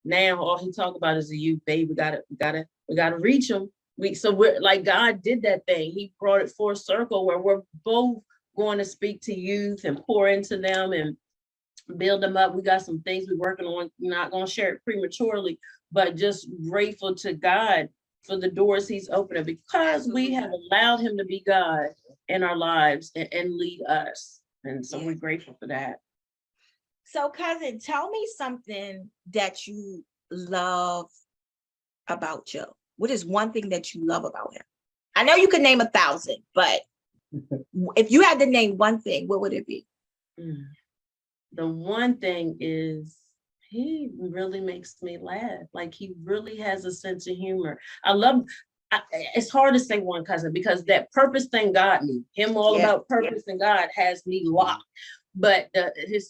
Now all he talk about is the youth. Babe, we gotta reach them. So we're like, God did that thing. He brought it full circle where we're both going to speak to youth and pour into them and build them up. We got some things we're working on. Not going to share it prematurely, but just grateful to God for the doors he's opening, because we have allowed him to be God in our lives and lead us. And so we're grateful for that. So, cousin, tell me something that you love about Joe. What is one thing that you love about him? I know you could name 1,000, but if you had to name one thing, what would it be? The one thing is he really makes me laugh. Like, he really has a sense of humor. It's hard to say one, cousin, because that purpose thing got me. Him all about purpose and God has me locked. But he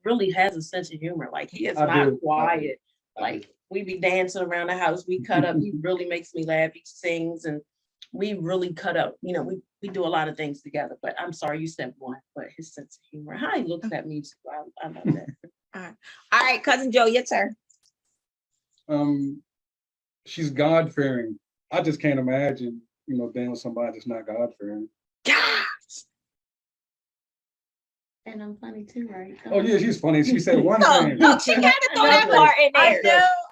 really has a sense of humor. Like, he is not quiet. Like, we be dancing around the house, we cut up. He really makes me laugh. He sings, and we really cut up. We do a lot of things together. But I'm sorry, you said one. But his sense of humor, how he looks at me too, I love that. All right, cousin Joe, your turn. She's God-fearing. I just can't imagine, being with somebody that's not God-fearing. And I'm funny too, right? Oh yeah, she's funny. She said one thing. Look, she had to throw that part in there.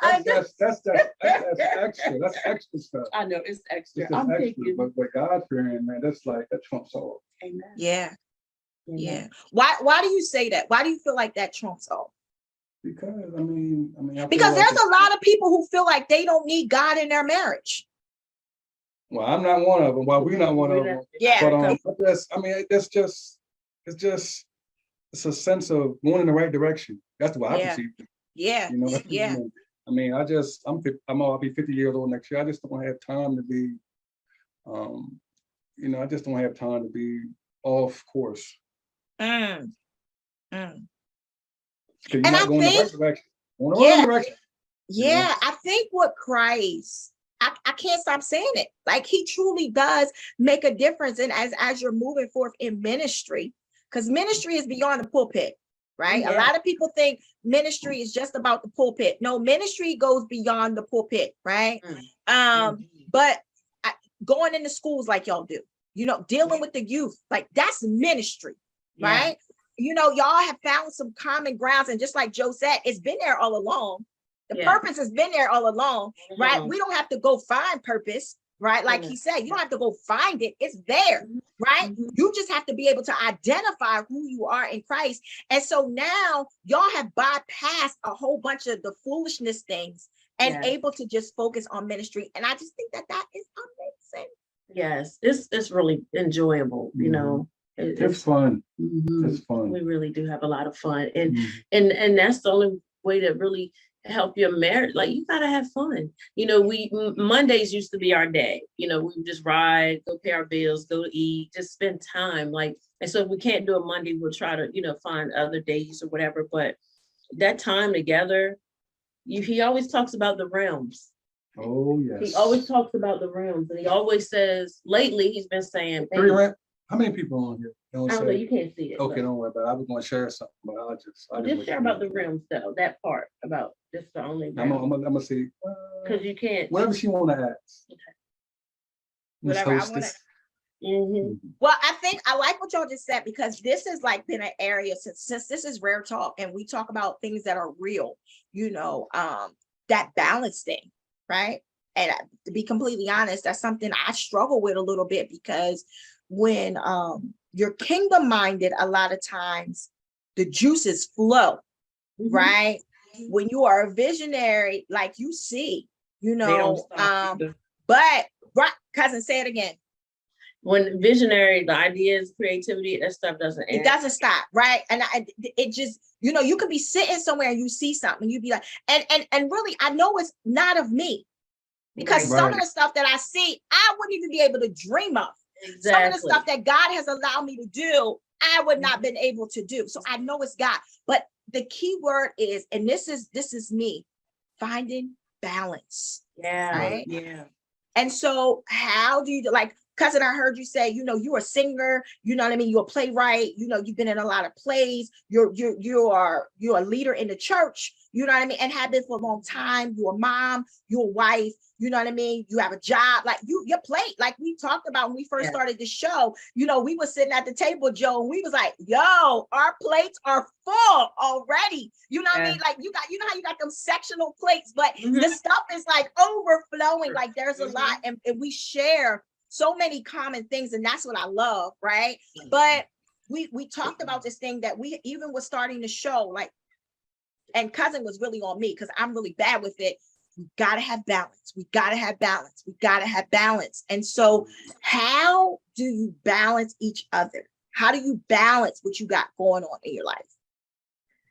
That's extra. That's extra stuff. I know it's extra. It's I'm extra. thinking. But God-fearing, man, that's like that trumps all. Amen. Yeah. Amen. Why do you say that? Why do you feel like that trumps all? Because I mean, I Because feel like there's a lot of people who feel like they don't need God in their marriage. Well, I'm not one of them. Well, we're not one of them. Yeah. But it's a sense of going in the right direction. That's the way I perceive it. Yeah. Yeah. I mean, I'll be 50 years old next year. I just don't have time to be, I just don't have time to be off course. Mm. You're not going in the right direction. Going the Yeah. wrong direction. Yeah, I think with Christ, I can't stop saying it. Like he truly does make a difference. And as you're moving forth in ministry, because ministry is beyond the pulpit, right? A Yeah. lot of people think ministry is just about the pulpit. No, ministry goes beyond the pulpit, right? But going into schools like y'all do, dealing with the youth, like that's ministry, Yeah. right? Y'all have found some common grounds, and just like Joe said, it's been there all along. The Yeah. purpose has been there all along, right? Mhm. We don't have to go find purpose, right? Like he said, you don't have to go find it. It's there, right? Mhm. You just have to be able to identify who you are in Christ. And so now y'all have bypassed a whole bunch of the foolishness things and Yes. able to just focus on ministry. And I just think that is amazing. Yes, it's really enjoyable, It's fun. Mhm. It's fun. We really do have a lot of fun, and Mhm. and that's the only way to really help your marriage. Like you gotta have fun. Mondays used to be our day. We would just ride, go pay our bills, go eat, just spend time. And so if we can't do a Monday, we'll try to find other days or whatever. But that time together, he always talks about the realms. Oh yes. He always talks about the realms, and he always says. Lately, he's been saying, Three "Hey, rent. How many people on here? I don't know, you can't see it. Okay, but don't worry about it. I was going to share something, but I just share about the realms, though. That part about just the only I'm gonna see. because you can't. Whatever she want to ask. Okay. Miss Whatever I Hostess. Mhm. Well, I think I like what y'all just said, because this has like been an area since this is Rare Talk and we talk about things that are real, that balance thing, right? And to be completely honest, that's something I struggle with a little bit, because when you're kingdom minded, a lot of times the juices flow, Mhm. right? When you are a visionary, like you see, They don't stop either. but right, cousin, say it again. When visionary, the ideas, creativity, that stuff doesn't It end. doesn't stop, right? And it just, you can be sitting somewhere and you see something, you'd be like, and really, I know it's not of me, because Right. some of the stuff that I see, I wouldn't even be able to dream of. Some of the Exactly. stuff that God has allowed me to do, I would not been able to do. So I know it's God. But the key word is, and this is me, finding balance. Yeah. Right? Yeah. And so how do you, like, cousin, I heard you say, you're a singer, you know what I mean? You're a playwright, you've been in a lot of plays, you're a leader in the church, you know what I mean? And have been for a long time. You're a mom, you're a wife, you know what I mean? You have a job, like your plate, like we talked about when we first started the show, we were sitting at the table, Joe, and we was like, yo, our plates are full already. You know what I mean? Like you know how you got them sectional plates, but the stuff is like overflowing, like there's a lot, and we share so many common things, and that's what I love, right? But we talked about this thing that we even was starting to show, like, and cousin was really on me because I'm really bad with it. We gotta have balance. We gotta have balance. We gotta have balance. And so, how do you balance each other? How do you balance what you got going on in your life?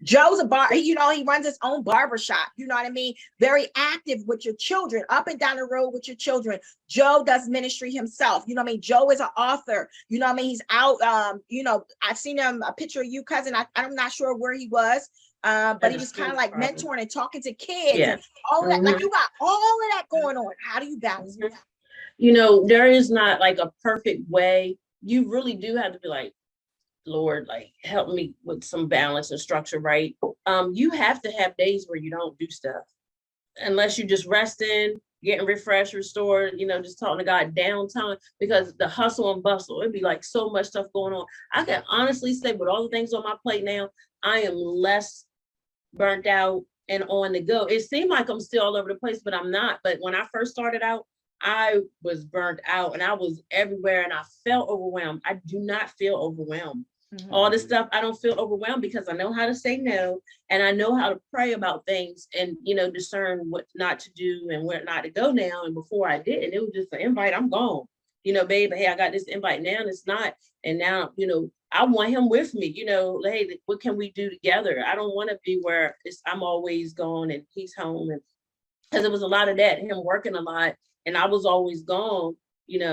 Joe's a bar, he runs his own barbershop, you know what I mean? Very active with your children, up and down the road with your children. Joe does ministry himself, you know what I mean? Joe is an author, you know what I mean? He's out, I've seen him, a picture of you, cousin. I'm not sure where he was, but he was kind of like mentoring and talking to kids and all that. Like you got all of that going on. How do you balance it? There is not like a perfect way. You really do have to be like, Lord, like help me with some balance and structure, right? You have to have days where you don't do stuff unless you just resting, getting refreshed, restored, just talking to God downtime, because the hustle and bustle, it'd be like so much stuff going on. I can honestly say with all the things on my plate now, I am less burnt out and on the go. It seemed like I'm still all over the place, but I'm not. But when I first started out, I was burnt out and I was everywhere and I felt overwhelmed. I do not feel overwhelmed. All this stuff, I don't feel overwhelmed because I know how to say no, and I know how to pray about things and, discern what not to do and where not to go now. And before I didn't, it was just an invite, I'm gone. Babe, hey, I got this invite now and it's not. And now, I want him with me, hey, what can we do together? I don't want to be where I'm always gone and he's home. And because it was a lot of that, him working a lot and I was always gone,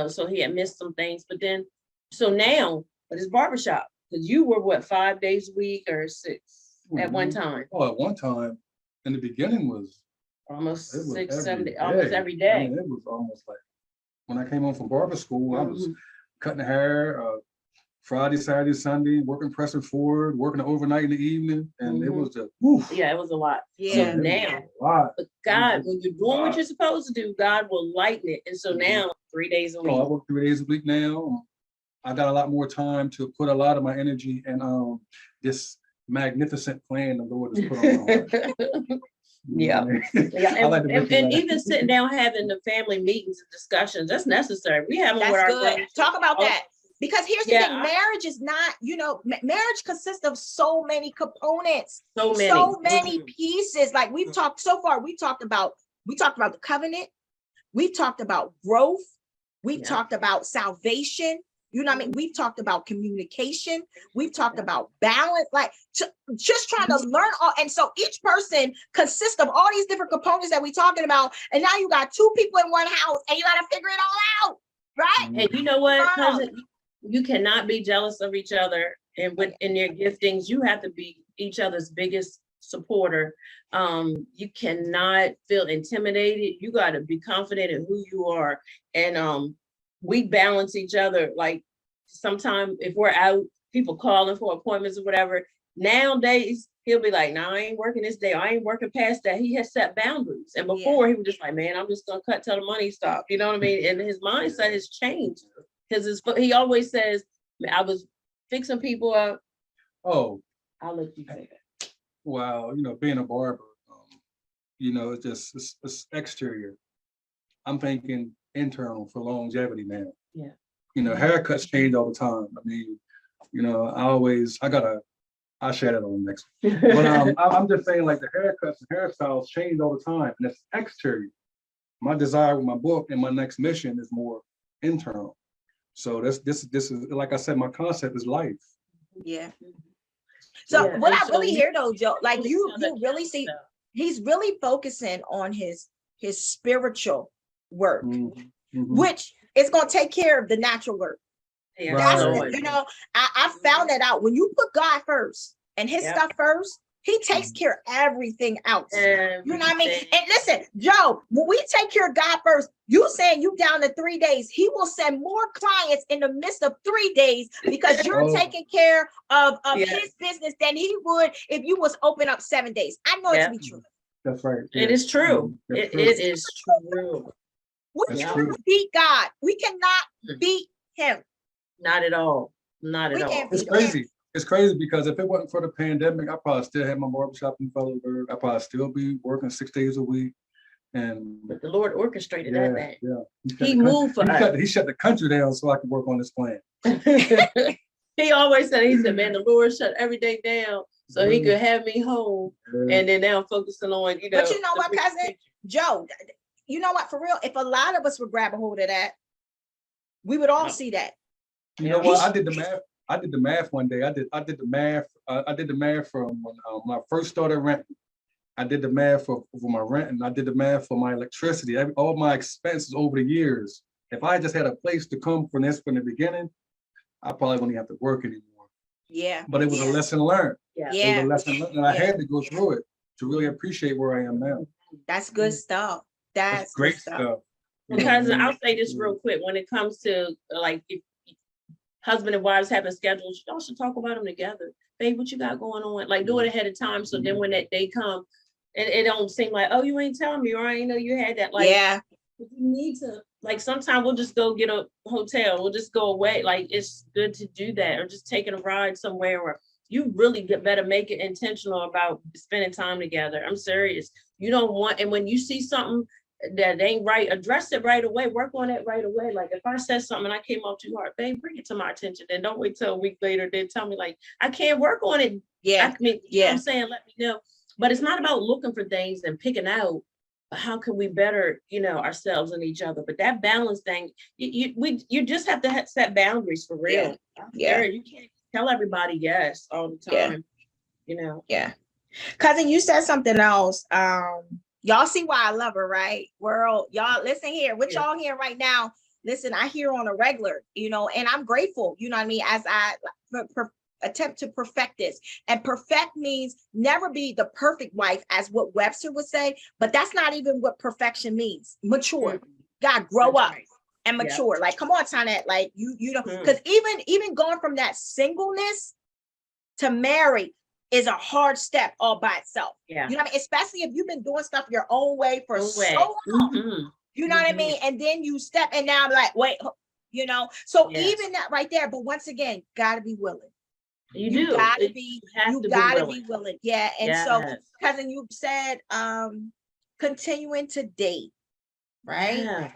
so he had missed some things. But then, so now, but it's barbershop. Because you were 5 days a week or 6 at one time? Oh, at one time, in the beginning was Almost it was 6, every 7, day. almost every I day. mean, it was almost like when I came home from barber school, I was Mhm. cutting hair Friday, Saturday, Sunday, working pressing forward, working overnight in the evening, and it Mhm. was just woof. Yeah, it was a lot. Yeah. So It was now, a lot. but God, Mhm. when you're doing what you're supposed to do, God will lighten it. And so Mhm. now 3 days a Oh, I week. work 3 days a week now. I got a lot more time to put a lot of my energy in this magnificent plan the Lord has put on my heart. Yeah. Yeah, I like to make you and laugh. even sitting down having the family meetings and discussions, that's necessary. We have them with That's our good. grandchildren. Talk about Oh, that. Because here's the Yeah, thing, marriage is not, marriage consists of so many components, so many. so many Mhm. pieces. Like we've talked so far, we talked about the covenant, we've talked about growth, we've Yeah. talked about salvation. You know what I mean? We've talked about communication. We've talked Yeah. about balance, like just trying to learn all. And so each person consists of all these different components that we're talking about. And now you got two people in one house and you got to figure it all out, right? And you know what, Wow. cousin, you cannot be jealous of each other, and in their giftings, you have to be each other's biggest supporter. You cannot feel intimidated. You got to be confident in who you are. And we balance each other. Like sometimes if we're out, people calling for appointments or whatever, nowadays he'll be like, no, I ain't working this day. I ain't working past that. He has set boundaries. And before he was just like, man, I'm just gonna cut till the money stop. You know what I mean? And his mindset has changed. Because he always says, I was fixing people up. Oh, I'll let you say that. wow. Being a barber, it's just it's exterior. I'm thinking internal for longevity now. Yeah. Haircuts change all the time. I mean, I'll share that on the next one. But I'm just saying, like, the haircuts and hairstyles change all the time, and it's exterior. My desire with my book and my next mission is more internal. So this is, like I said, my concept is life. Yeah. So Yeah, what and I so really we- hear though, Joe, like you Each other really else, see so. he's really focusing on his spiritual work, Mhm, mhm. which is going to take care of the natural work. Yeah, That's Right. Lord. I found that out. When you put God first and his Yep. stuff first, he takes care of everything else. You know what I mean? Everything. And listen, Joe, when we take care of God first, you saying you down to 3 days, he will send more clients in the midst of 3 days because you're Oh. taking care of Yes. his business than he would if you was open up 7 days. I know it to be true. That's right. It is true. That's It true. is true. We That's cannot true. beat God. We cannot Hmm. beat him. Not at all. Not We at all. can't It's beat crazy. It's crazy because if it wasn't for the pandemic, I probably still had my barbershop in Feathersburg. I probably still be working 6 days a week. And But the Lord orchestrated yeah, that thing. yeah. He moved for us. He shut the country down so I could work on this plan. He always said, he said, man, the Lord shut everything down so he could have me home. Yeah. And then now focusing on, But you know the what, big cousin? picture. Joe, you know what, for real, if a lot of us would grab a hold of that, we would all Yeah. see that. You know Yeah. what? I did the math one day. I did the math. I did the math from when I first started renting. I did the math for my rent, and I did the math for my electricity. All my expenses over the years. If I just had a place to come from the beginning, I probably wouldn't have to work anymore. Yeah. But it was Yeah. a lesson learned. Yeah. It was Yeah. a lesson learned, and I Yeah. had to go through it to really appreciate where I am now. That's good stuff. That's That's great good stuff. stuff. You know Because what I mean? I'll say this real quick, when it comes to like if husband and wives having schedules, y'all should talk about them together. Babe, what you got going on? Like do it ahead of time. So then when that day come, it don't seem like, oh, you ain't telling me, or I ain't know you had that. Like Yeah. you need to, like sometimes we'll just go get a hotel, we'll just go away. Like it's good to do that, or just taking a ride somewhere, or you really better make it intentional about spending time together. I'm serious. You don't want, and when you see something that ain't right, address it right away, work on it right away. Like if I said something and I came off too hard, babe, bring it to my attention. Then don't wait till a week later, then tell me like, I can't work on it. Yeah. I mean, you know what Yeah. I'm saying? Let me know. But it's not about looking for things and picking out, but how can we better, ourselves and each other? But that balance thing, you just have to set boundaries for real. Yeah. You can't tell everybody yes all the Yeah. time. Yeah. Cousin, you said something else. Y'all see why I love her, right? World, y'all listen here. What Yeah. y'all hear right now? Listen, I hear on a regular, and I'm grateful, you know what I mean? As I attempt to perfect this. And perfect means never be the perfect wife, as what Webster would say, but that's not even what perfection means. Mature. God, grow That's up right. and mature. Like, come on, Tonette. Like you know, Mhm. because even going from that singleness to marry is a hard step all by itself. Yeah. You know what I mean? Especially if you've been doing stuff your own way for No so way. long. Mhm. You know what I Mhm. mean? And then you step, and now I'm like, wait, you know. So Yes. even that right there, but once again, gotta be willing. You You do. gotta be, have you to be gotta willing. be willing. Yeah. And so, Yes. cousin, you said continuing to date, right? Yeah.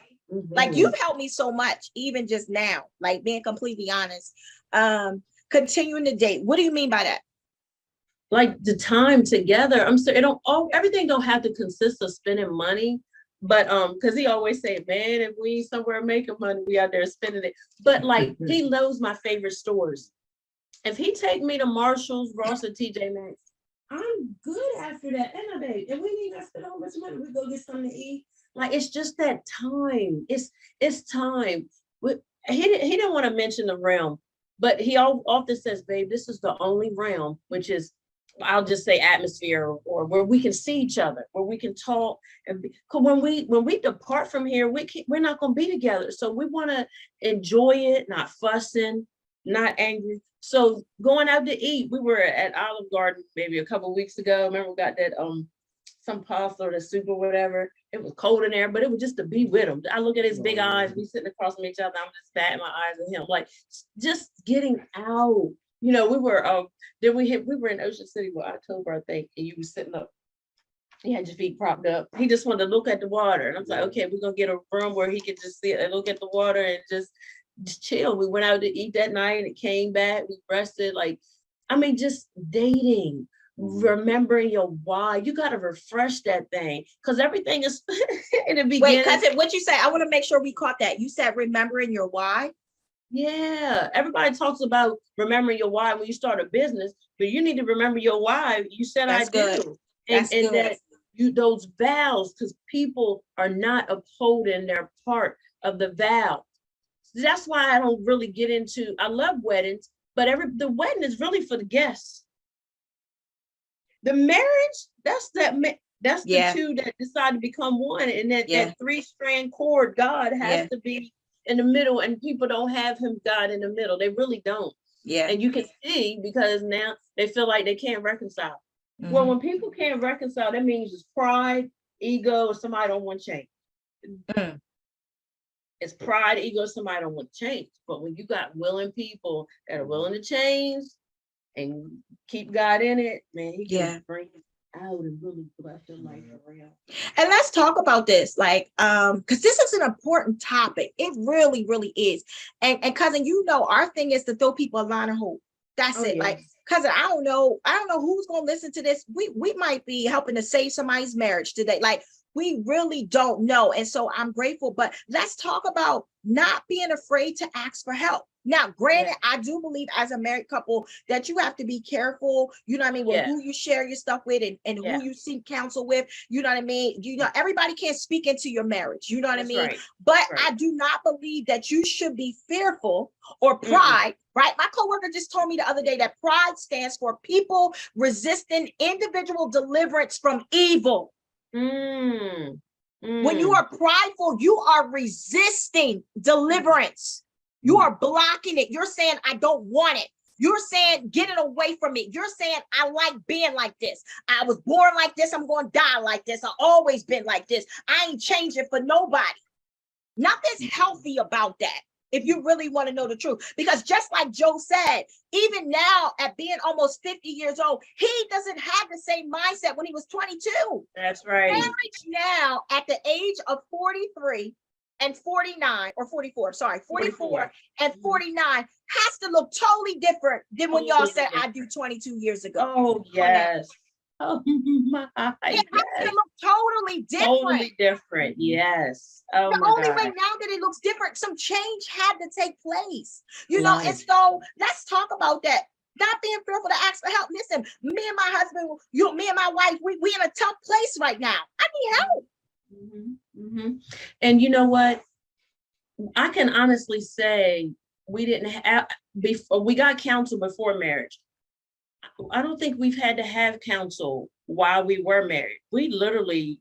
Like Mhm. you've helped me so much, even just now, like being completely honest. Continuing to date. What do you mean by that? Like the time together. I'm sorry, it don't everything don't have to consist of spending money. But because he always say, man, if we ain't somewhere making money, we out there spending it. But like he knows my favorite stores. If he take me to Marshalls, Ross, and TJ Maxx, I'm good after that. And and we need to spend how much money. We go get something to eat. Like it's just that time. It's time. He didn't want to mention the realm, but he often says, babe, this is the only realm, which is, I'll just say atmosphere, or where we can see each other, where we can talk. And because when we depart from here, we're not going to be together. So we want to enjoy it, not fussing, not angry. So going out to eat, we were at Olive Garden maybe a couple of weeks ago. Remember we got that some pasta or the soup or whatever. It was cold in there, but it was just to be with him. I look at his big eyes, we sitting across from each other. I'm just batting my eyes at him, like just getting out. You know, we were we were in Ocean City with October, I think, and you were sitting up. He had your feet propped up. He just wanted to look at the water, and I was like, okay, we're gonna get a room where he could just sit and look at the water and just chill. We went out to eat that night and came back. We rested. Like, I mean, just dating, remembering your why. You got to refresh that thing because everything is in the beginning. Wait, cousin, what you say? I want to make sure we caught that. You said remembering your why. Yeah, everybody talks about remembering your why when you start a business, but you need to remember your why. You said That's I good. do, That's and good. that you those vows, because people are not upholding their part of the vow. That's why I don't really get into. I love weddings, but the wedding is really for the guests. The marriage, that's Yeah. the two that decide to become one, and that Yeah. that three-strand cord, God has Yeah. to be in the middle, and people don't have him, God, in the middle. They really don't. Yeah. And you can see because now they feel like they can't reconcile. Well, Mhm. when people can't reconcile, that means it's pride, ego, or somebody don't want change. Mm. It's pride, ego, somebody don't want to change. But when you got willing people that are willing to change and keep God in it, man, he Yeah. can bring it out and really bless your life around. And let's talk about this, like, because this is an important topic. It really, really is. And cousin, you know, our thing is to throw people a line of hope. That's Oh, it. yeah. Like, cousin, I don't know who's gonna listen to this. We might be helping to save somebody's marriage today. Like, we really don't know. And so I'm grateful. But let's talk about not being afraid to ask for help. Now, granted, I do believe as a married couple that you have to be careful, you know what I mean, with Yeah. who you share your stuff with and Yeah. who you seek counsel with, you know what I mean? You know, everybody can't speak into your marriage, you know what I That's mean? right. But That's right. I do not believe that you should be fearful or pride, right? My coworker just told me the other day that pride stands for people resisting individual deliverance from evil. When you are prideful, you are resisting deliverance. You are blocking it. You're saying, I don't want it. You're saying, get it away from me. You're saying, I like being like this. I was born like this. I'm going to die like this. I've always been like this. I ain't changing for nobody. Nothing's healthy about that. If you really want to know the truth, because just like Joe said, even now at being almost 50 years old, he doesn't have the same mindset when he was 22. That's right. Marriage now at the age of 43 and 49 or 44, sorry, 44 and 49 has to look totally different than when y'all said I do 22 years ago. Oh, yes. Oh my, it has to look totally different. Totally different. Yes. Oh, the my only God. way now that it looks different, some change had to take place, you know. And so let's talk about that. Not being fearful to ask for help. Listen, me and my husband, me and my wife, we in a tough place right now. I need help. And you know what? I can honestly say we didn't have, before we got counsel before marriage. I don't think we've had to have counsel while we were married. We literally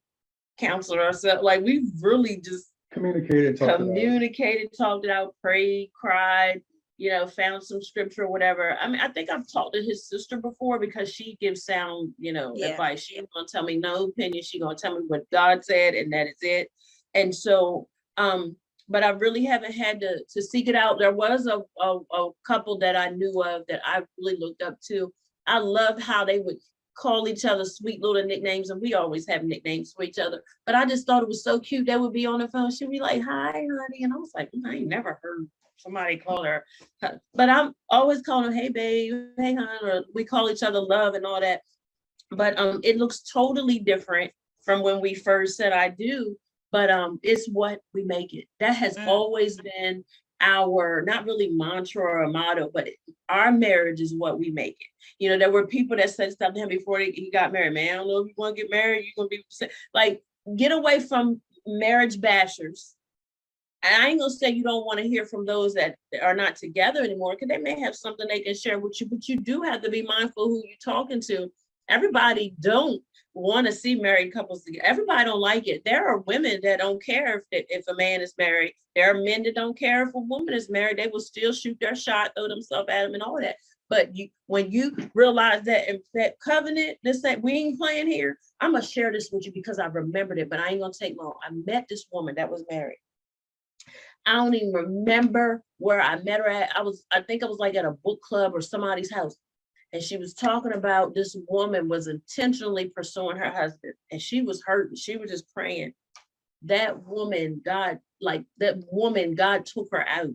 counseled ourselves. Like we really just Communicated, talked it out, prayed, cried, found some scripture or whatever. I mean, I think I've talked to his sister before because she gives sound, Yeah. advice. She's gonna tell me no opinion. She's gonna tell me what God said, and that is it. And so, but I really haven't had to seek it out. There was a couple that I knew of that I really looked up to. I loved how they would call each other sweet little nicknames, and we always have nicknames for each other. But I just thought it was so cute. They would be on the phone. She'd be like, "Hi, honey," and I was like, I ain't never heard somebody call her. But I'm always calling her, "Hey, babe," "Hey, hon," or we call each other love and all that. But it looks totally different from when we first said I do. But it's what we make it. That has always been our, not really mantra or a motto, but our marriage is what we make it. There were people that said stuff to him before he got married. "Man, I don't know if you want to get married, you're going to be like," get away from marriage bashers. And I ain't gonna say you don't want to hear from those that are not together anymore, because they may have something they can share with you, but you do have to be mindful who you're talking to. Everybody don't want to see married couples together. Everybody don't like it. There are women that don't care if a man is married. There are men that don't care if a woman is married. They will still shoot their shot, throw themselves at him and all that. But when you realize that covenant, we ain't playing here. I'm gonna share this with you because I remembered it, but I ain't gonna take long. I met this woman that was married. I don't even remember where I met her at. I think I was like at a book club or somebody's house. And she was talking about this woman was intentionally pursuing her husband, and she was hurting. She was just praying. That woman, God took her out.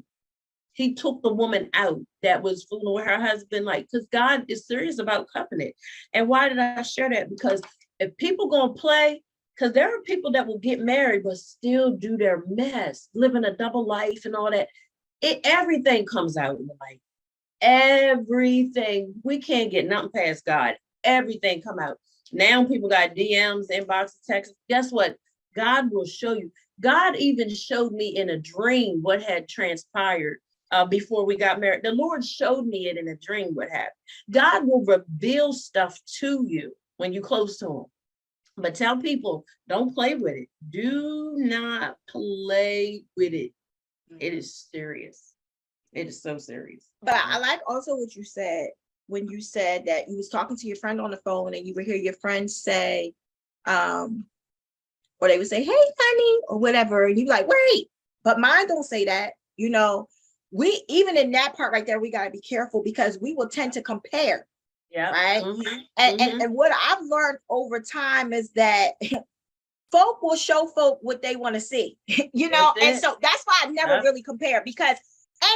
He took the woman out that was fooling with her husband, because God is serious about covenant. And why did I share that? Because if people gonna play, because there are people that will get married but still do their mess, living a double life and all that. Everything comes out in the light. Everything. We can't get nothing past God. Everything come out. Now people got DMs, inboxes, texts. Guess what? God will show you. God even showed me in a dream what had transpired before we got married. The Lord showed me it in a dream what happened. God will reveal stuff to you when you're close to him. But tell people, don't play with it. Do not play with it. It is serious. It is so serious. But I like also what you said when you said that you was talking to your friend on the phone and you would hear your friend say, or they would say, "Hey, honey," or whatever. And you like, wait, but mine don't say that. We, even in that part right there, we got to be careful because we will tend to compare. Yeah. Right. Mm-hmm. And what I've learned over time is that folk will show folk what they want to see, and so that's why I never really compare, because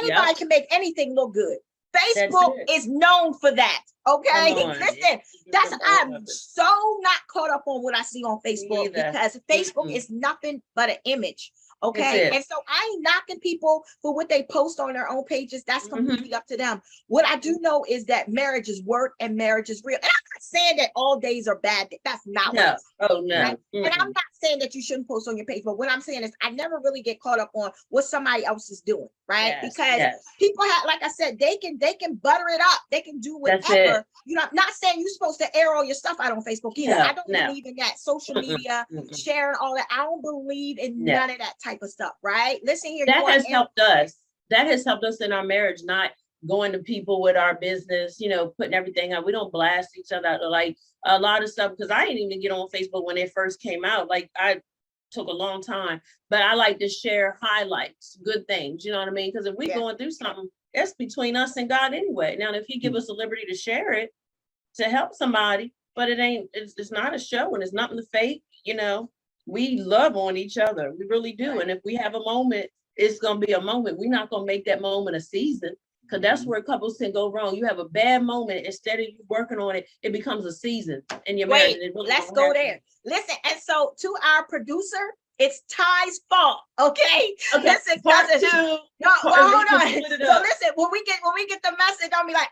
anybody can make anything look good. Facebook is known for that. Okay. Listen, I'm so not caught up on what I see on Facebook because Facebook is nothing but an image. Okay. And so I ain't knocking people for what they post on their own pages. That's completely up to them. What I do know is that marriage is work and marriage is real. And I'm not saying that all days are bad. That's not what I'm saying. Oh, no. Right? And I'm not saying that you shouldn't post on your page, but what I'm saying is I never really get caught up on what somebody else is doing, right? Because people have, like I said, they can butter it up. They can do whatever. I'm not saying you're supposed to air all your stuff out on Facebook either. I don't believe in that social media, sharing all that. I don't believe in none of that type of stuff, right? Listen here. That has helped us. That has helped us in our marriage, not going to people with our business, putting everything out. We don't blast each other out, like a lot of stuff, because I didn't even get on Facebook when it first came out. Like I took a long time, but I like to share highlights, good things, you know what I mean? Because if we're going through something, it's between us and God anyway. Now, if he give us the liberty to share it, to help somebody, but it's not a show and it's nothing to fake, we love on each other. We really do. Right. And if we have a moment, it's going to be a moment. We're not going to make that moment a season, because that's where couples can go wrong. You have a bad moment. Instead of you working on it, it becomes a season in your marriage. Really, let's go there. Listen, and so to our producer, it's Ty's fault. Okay. Listen, part two. No, hold on. So listen, when we get the message, I'll be like,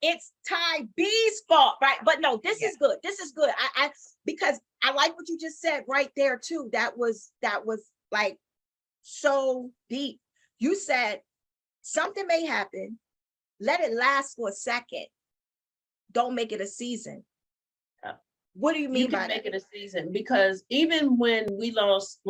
it's Ty B's fault, right? But no, this is good. This is good. I because I like what you just said right there too. That was like so deep. You said something may happen. Let it last for a second. Don't make it a season. Yeah. What do you You mean can by make that? it a season, because even when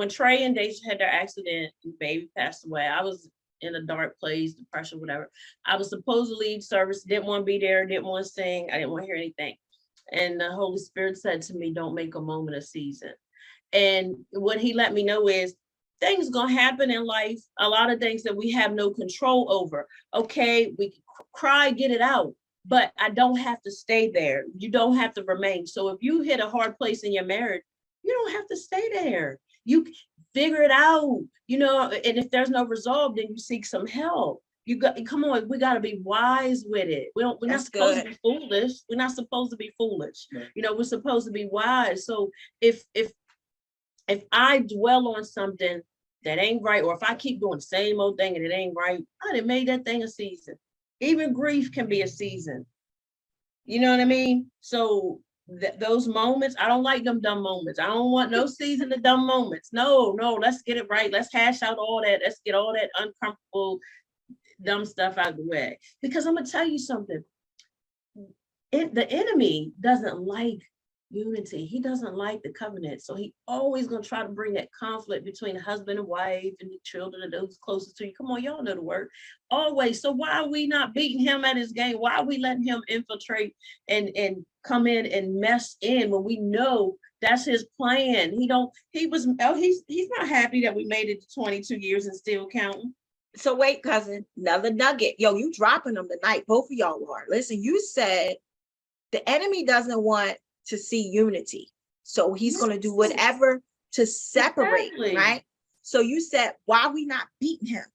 Trey and Deja had their accident and baby passed away, I was in a dark place, depression, whatever. I was supposed to lead service, didn't want to be there, didn't want to sing, I didn't want to hear anything. And the Holy Spirit said to me, don't make a moment a season. And what he let me know is things gonna happen in life, a lot of things that we have no control over. Okay, we can cry, get it out, but I don't have to stay there. You don't have to remain. So if you hit a hard place in your marriage, you don't have to stay there. You figure it out, and if there's no resolve, then you seek some help. You got, come on, we got to be wise with it. We're not That's supposed to good. be foolish. We're not supposed to be foolish. Right. We're supposed to be wise. So if I dwell on something that ain't right, or if I keep doing the same old thing and it ain't right, I done made that thing a season. Even grief can be a season. You know what I mean? So those moments, I don't like them dumb moments. I don't want no season of dumb moments. No, let's get it right. Let's hash out all that. Let's get all that uncomfortable, dumb stuff out of the way. Because I'm gonna tell you something. The enemy doesn't like unity. He doesn't like the covenant. So he always gonna try to bring that conflict between husband and wife and the children and those closest to you. Come on, y'all know the word. Always. So why are we not beating him at his game? Why are we letting him infiltrate and come in and mess in when we know that's his plan? He's not happy that we made it to 22 years and still counting. So wait, cousin, another nugget. Yo, you dropping them tonight. Both of y'all are. Listen, you said the enemy doesn't want to see unity. So he's going to do whatever to separate, Exactly. right? So you said, why are we not beating him?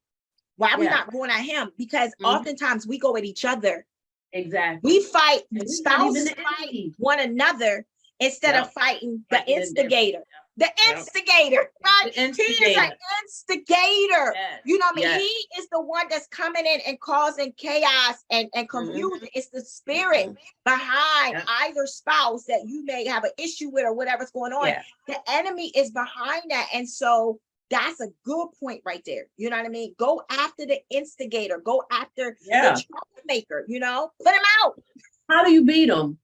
Why are we not going at him? Because oftentimes we go at each other. Exactly. We fight, spouses fight one another instead of fighting the instigator. The instigator, right? The instigator. He is an instigator. Yes. You know what I mean? Yes. He is the one that's coming in and causing chaos and confusion. It's the spirit behind either spouse that you may have an issue with or whatever's going on. Yeah. The enemy is behind that. And so that's a good point right there. You know what I mean? Go after the instigator. Go after the troublemaker, put him out. How do you beat them?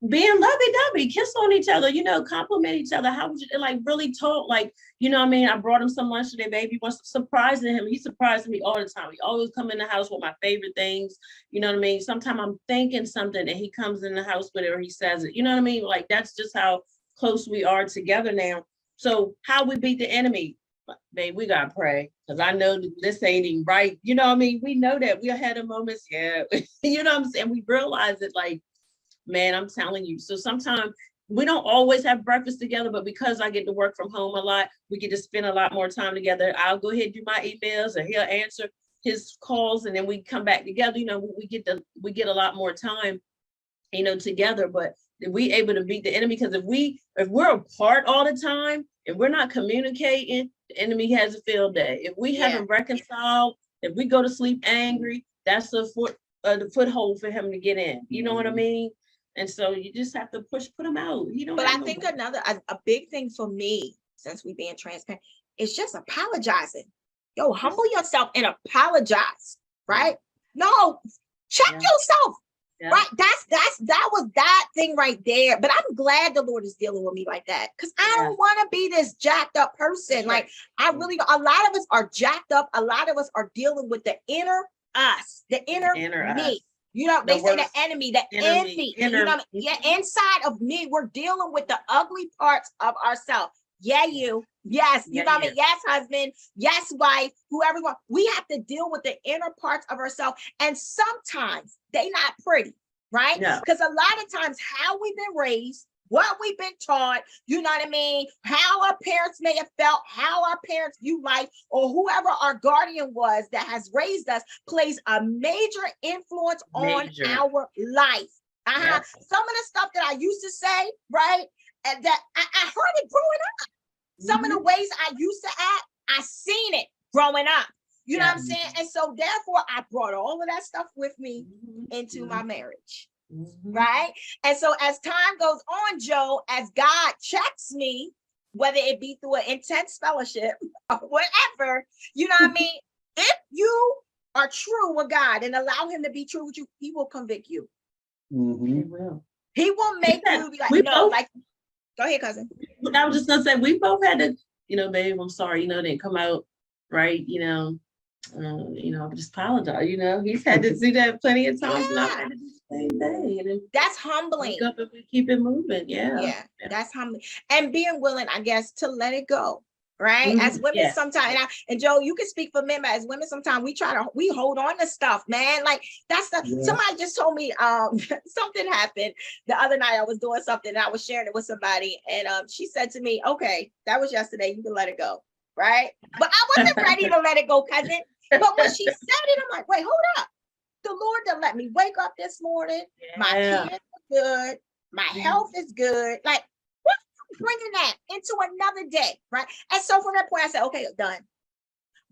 Being lovey-dovey, kiss on each other, compliment each other. How would you really talk? Like, I brought him some lunch today, baby. Was surprising him. He surprised me all the time. He always come in the house with my favorite things. You know what I mean? Sometimes I'm thinking something and he comes in the house with it or he says it. You know what I mean? Like, that's just how close we are together now. So how we beat the enemy? Babe, we gotta pray, because I know this ain't even right. You know what I mean? We know that we had a moments, you know what I'm saying? We realize it, like, man, I'm telling you. So sometimes we don't always have breakfast together, but because I get to work from home a lot, we get to spend a lot more time together. I'll go ahead and do my emails and he'll answer his calls, and then we come back together. We get a lot more time, together. But we able to beat the enemy, because if we're apart all the time and we're not communicating, the enemy has a field day. If we haven't reconciled, if we go to sleep angry, that's the foothold for him to get in. You know what I mean? And so you just have to put him out. But I think a big thing for me, since we being transparent, is just apologizing. Yo, humble yourself and apologize, right? No, check yourself. Yeah. Right. That was that thing right there. But I'm glad the Lord is dealing with me like that, because I don't want to be this jacked up person. Like, I really, a lot of us are jacked up. A lot of us are dealing with the inner us, the inner me. Us. They say the enemy, the envy. Inside of me, we're dealing with the ugly parts of ourselves. Yeah, you. Yes, you know what I mean? Yes, husband. Yes, wife. Whoever you want. We have to deal with the inner parts of ourselves. And sometimes they not pretty, right? Because a lot of times how we've been raised, what we've been taught, you know what I mean? How our parents may have felt, how our parents view life, or whoever our guardian was that has raised us plays a major influence on our life. Yes. Some of the stuff that I used to say, right? And that I heard it growing up. Some of the ways I used to act, I seen it growing up. You know what I'm saying? And so therefore I brought all of that stuff with me into my marriage. Right? And so as time goes on, Joe, as God checks me, whether it be through an intense fellowship or whatever, you know what I mean? If you are true with God and allow him to be true with you, he will convict you. Mhm. It will. He will make you be like, We no, both- like, go ahead, cousin. I was just gonna say, we both had to, babe, I'm sorry, didn't come out right, just apologize, he's had to do that plenty of times, and I've had to do the same thing, and then That's wake humbling. up and we keep it moving, Yeah, that's humbling. And being willing, I guess, to let it go. Right. Mhm, As women, yeah. sometimes, and Joe, you can speak for men, but as women, sometimes we hold on to stuff, man. Like that's Yeah. somebody just told me something happened the other night. I was doing something and I was sharing it with somebody, and she said to me, okay, that was yesterday, you can let it go. Right. But I wasn't ready to let it go, cousin. But when she said it, I'm like, wait, hold up. The Lord done let me wake up this morning. My kids are good. My health is good. Like, what bringing that into another day, right? And so from that point, I said, okay, done.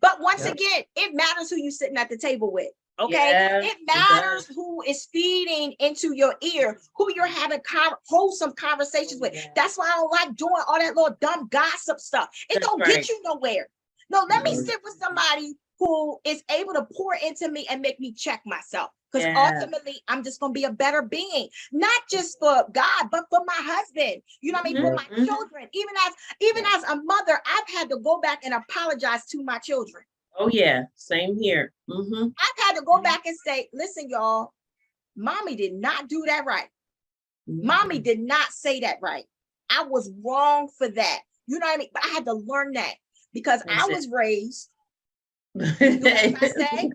But once again, it matters who you sitting at the table with. Okay, it matters who is feeding into your ear, who you're having wholesome conversations with. That's why I don't like doing all that little dumb gossip stuff. It don't get you nowhere. No, let me sit with somebody who is able to pour into me and make me check myself. Because ultimately, I'm just going to be a better being, not just for God, but for my husband. You know what I mean? For my children. Even as a mother, I've had to go back and apologize to my children. Oh, yeah. Same here. Mm-hmm. I've had to go back and say, listen, y'all, mommy did not do that right. Mm-hmm. Mommy did not say that right. I was wrong for that. You know what I mean? But I had to learn that because I was raised. You know what I say?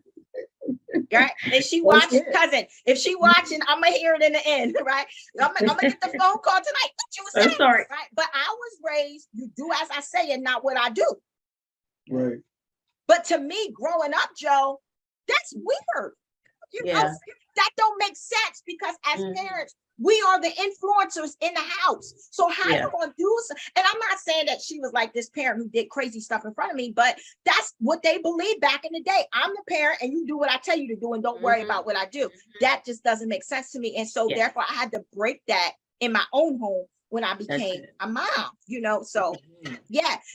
Right? And she watching, cousin. If she watching, I'm gonna hear it in the end, right? I'm gonna get the phone call tonight. What you were saying, sorry. Right? But I was raised, you do as I say and not what I do. Right. But to me, growing up, Joe, that's weird. You know, that don't make sense because as parents, we are the influencers in the house. So how you gonna do so? And I'm not saying that she was like this parent who did crazy stuff in front of me, but that's what they believed back in the day. I'm the parent and you do what I tell you to do and don't worry about what I do. That just doesn't make sense to me. And so therefore I had to break that in my own home when I became a mom, so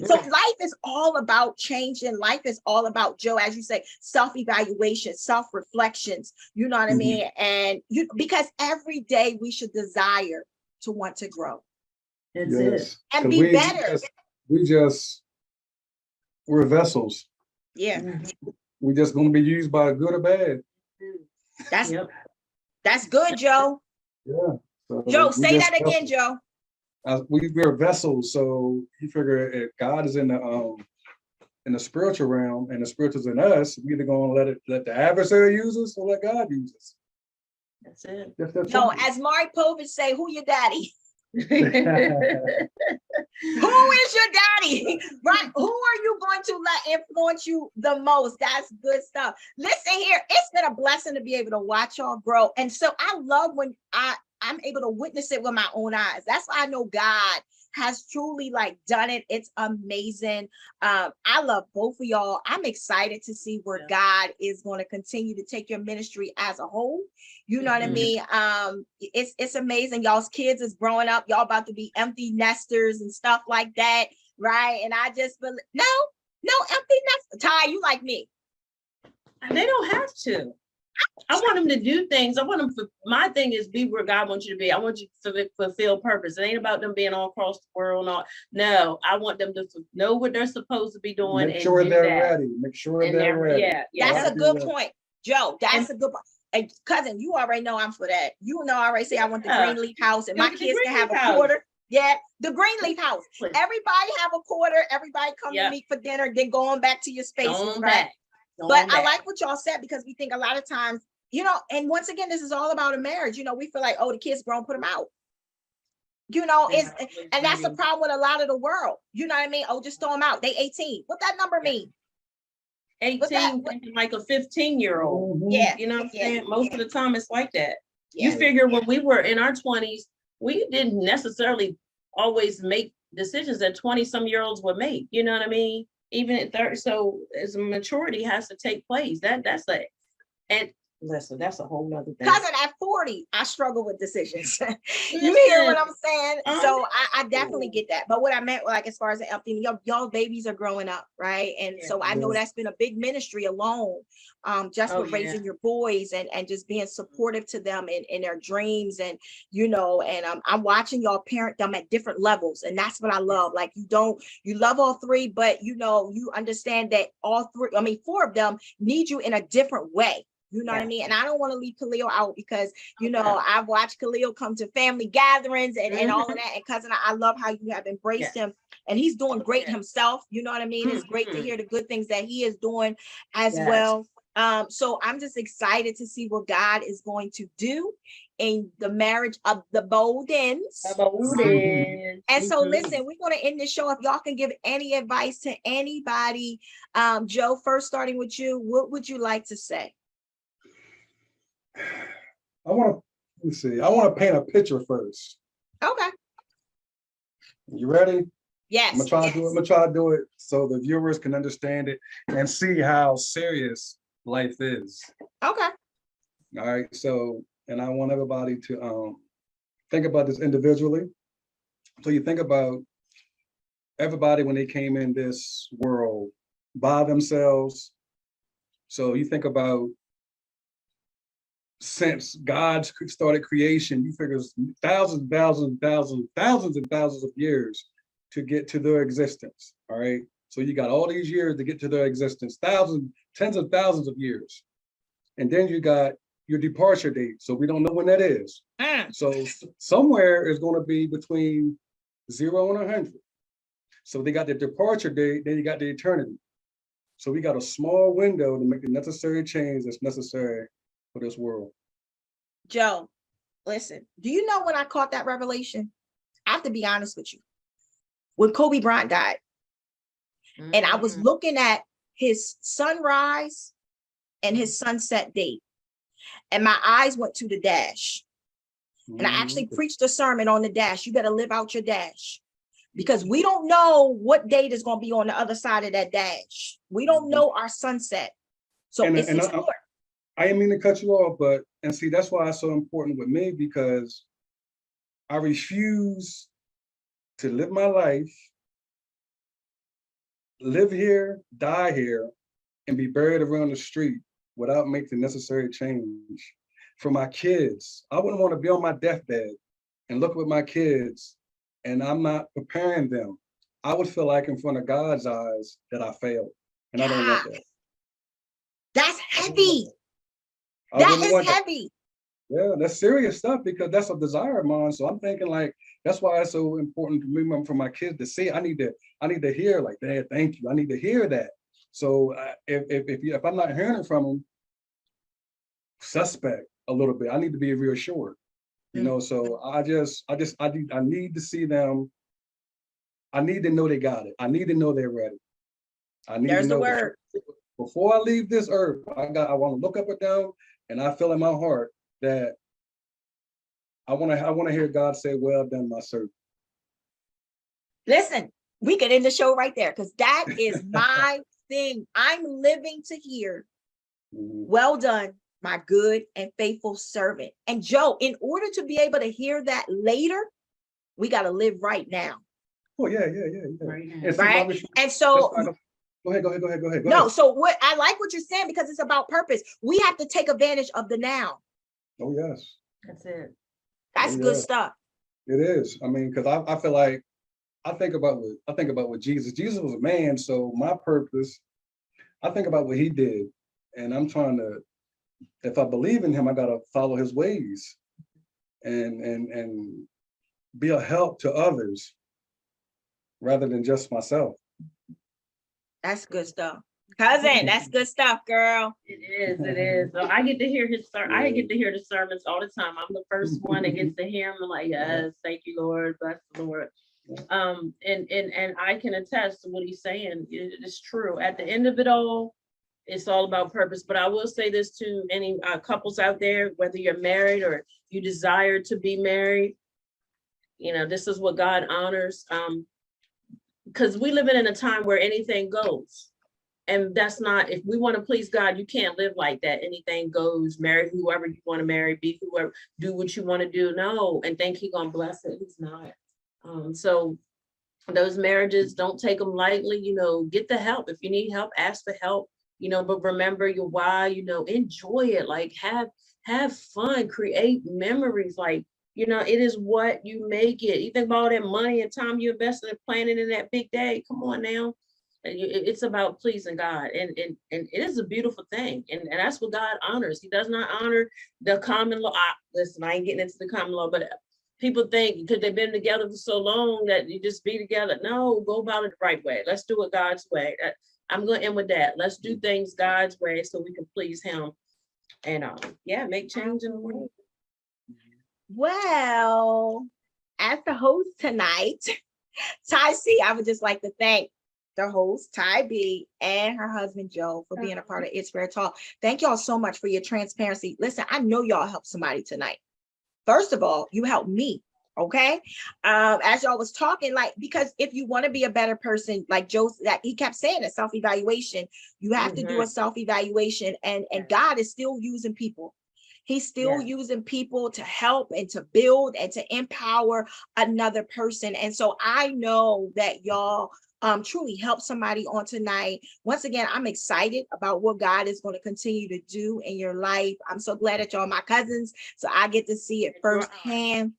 so life is all about changing. Life is all about, Joe, as you say, self-evaluation, self-reflections, you know what I mean? And because every day we should desire to want to grow. That's it. And be better. We're vessels. Yeah. We're just going to be used by good or bad. That's good, Joe. Yeah. So Joe, say that again, Joe. We're vessels, so you figure if God is in the spiritual realm and the spiritual's in us, we either gonna let the adversary use us or let God use us. That's it. No, as Maury Povich say, who your daddy? Who is your daddy? Right? Who are you going to let influence you the most? That's good stuff. Listen here, it's been a blessing to be able to watch y'all grow. And so I love when I'm able to witness it with my own eyes. That's why I know God has truly done it. It's amazing. I love both of y'all. I'm excited to see where God is going to continue to take your ministry as a whole. You know what I mean? It's amazing. Y'all's kids is growing up. Y'all about to be empty nesters and stuff like that. Right. And I just believe, no empty nesters. Ty, you like me. They don't have to. I want them to do things. I want them my thing is be where God wants you to be. I want you to fulfill purpose. It ain't about them being all across the world. No, I want them to know what they're supposed to be doing. Make sure they're ready. Make sure they're ready. Yeah. That's a good point, Joe. That's a good point. And cousin, you already know I'm for that. You know, I already say I want the Greenleaf house and my kids can have a quarter. Yeah, the Greenleaf house. Everybody have a quarter. Everybody come to meet for dinner, then going back to your spaces, right? But I like what y'all said because we think a lot of times, and once again, this is all about a marriage. We feel like, oh, the kids grown, put them out. And that's the problem with a lot of the world. You know what I mean? Oh, just throw them out. They 18. What that number mean? 18, like a 15-year-old. Yeah. You know what I'm saying? Most of the time it's like that. Yeah. You figure when we were in our 20s, we didn't necessarily always make decisions that 20-some-year-olds would make. You know what I mean? Even at 30, so as maturity has to take place. That's and Listen, that's a whole nother thing. Cousin, at 40, I struggle with decisions. You hear what I'm saying? So I definitely get that. But what I meant, like, as far as the empty, y'all babies are growing up, right? And so I know that's been a big ministry alone, just with raising your boys and just being supportive to them in their dreams. And, you know, and I'm watching y'all parent them at different levels. And that's what I love. Like, you love all three, but, you know, you understand that all three, I mean, four of them need you in a different way. You know what I mean? And I don't want to leave Khalil out because, you know, I've watched Khalil come to family gatherings and all of that. And cousin, I love how you have embraced him, and he's doing great himself. You know what I mean? It's great to hear the good things that he is doing as well. So I'm just excited to see what God is going to do in the marriage of the Boldens. And so listen, we're going to end the show. If y'all can give any advice to anybody, Joe, first starting with you, what would you like to say? I want to paint a picture first. Okay. You ready? Yes. I'm gonna try to do it so the viewers can understand it and see how serious life is. Okay. All right. So, and I want everybody to think about this individually. So you think about everybody when they came in this world by themselves. So you think about since God started creation, you figure thousands of years to get to their existence. All right. So you got all these years to get to their existence, tens of thousands of years. And then you got your departure date. So we don't know when that is. So somewhere is going to be between 0 and 100. So they got the departure date, then you got the eternity. So we got a small window to make the necessary change that's necessary for this world. Joe, listen, do you know when I caught that revelation? I have to be honest with you. When Kobe Bryant died, and I was looking at his sunrise and his sunset date, and my eyes went to the dash. And I actually preached a sermon on the dash. You better live out your dash, because we don't know what date is going to be on the other side of that dash. We don't know our sunset. So it's important. I didn't mean to cut you off, but, and see, that's why it's so important with me, because I refuse to live my life, live here, die here, and be buried around the street without making the necessary change for my kids. I wouldn't want to be on my deathbed and look with my kids and I'm not preparing them. I would feel like in front of God's eyes that I failed, and I don't want that. That's heavy. That is heavy. Yeah, that's serious stuff, because that's a desire of mine. So I'm thinking, like, that's why it's so important to me for my kids to see. I need to hear, like, Dad, thank you. I need to hear that. So if I'm not hearing it from them, suspect a little bit. I need to be reassured, you know. So I need to see them. I need to know they got it. I need to know they're ready. I need to know the word. Before I leave this earth, I want to look up and down, and I feel in my heart that I want to hear God say, "Well done, my servant." Listen, we could end the show right there, because that is my thing. I'm living to hear, "Well done, my good and faithful servant." And Joe, in order to be able to hear that later, we got to live right now. Oh yeah. Right. And so go ahead. No, so what I like what you're saying, because it's about purpose. We have to take advantage of the now. Oh yes. That's it. That's good stuff. It is. I mean, because I feel like I think about what Jesus. Jesus was a man, so my purpose, I think about what he did, and I'm trying to, if I believe in him, I gotta follow his ways and be a help to others rather than just myself. That's good stuff. Cousin, that's good stuff, girl. It is. So I get to hear his I get to hear the sermons all the time. I'm the first one that gets to hear him. I'm like, yes, thank you, Lord, bless the Lord. And I can attest to what he's saying. It is true. At the end of it all, it's all about purpose. But I will say this to any couples out there, whether you're married or you desire to be married, you know, this is what God honors. Because we live in a time where anything goes. And that's not, if we want to please God, you can't live like that. Anything goes, marry whoever you want to marry, be whoever, do what you want to do. No, and think He's gonna bless it. He's not. So those marriages, don't take them lightly, get the help. If you need help, ask for help, but remember your why, enjoy it, like have fun, create memories, like, it is what you make it. You think about all that money and time you invested in planning in that big day. Come on now. It's about pleasing God, and it is a beautiful thing, and that's what God honors. He does not honor the common law. Listen, I ain't getting into the common law, but people think because they've been together for so long that you just be together. No, go about it the right way. Let's do it God's way. I'm going to end with that. Let's do things God's way so we can please Him, and make change in the world. Well, as the host tonight, Ty C, I would just like to thank the host, Ty B, and her husband, Joe, for being a part of It's Rare Talk. Thank y'all so much for your transparency. Listen, I know y'all helped somebody tonight. First of all, you helped me, okay? As y'all was talking, because if you want to be a better person, like Joe, that he kept saying, a self-evaluation, you have to do a self-evaluation, and God is still using people. He's still using people to help and to build and to empower another person. And so I know that y'all truly help somebody on tonight. Once again, I'm excited about what God is going to continue to do in your life. I'm so glad that y'all are my cousins, so I get to see it firsthand.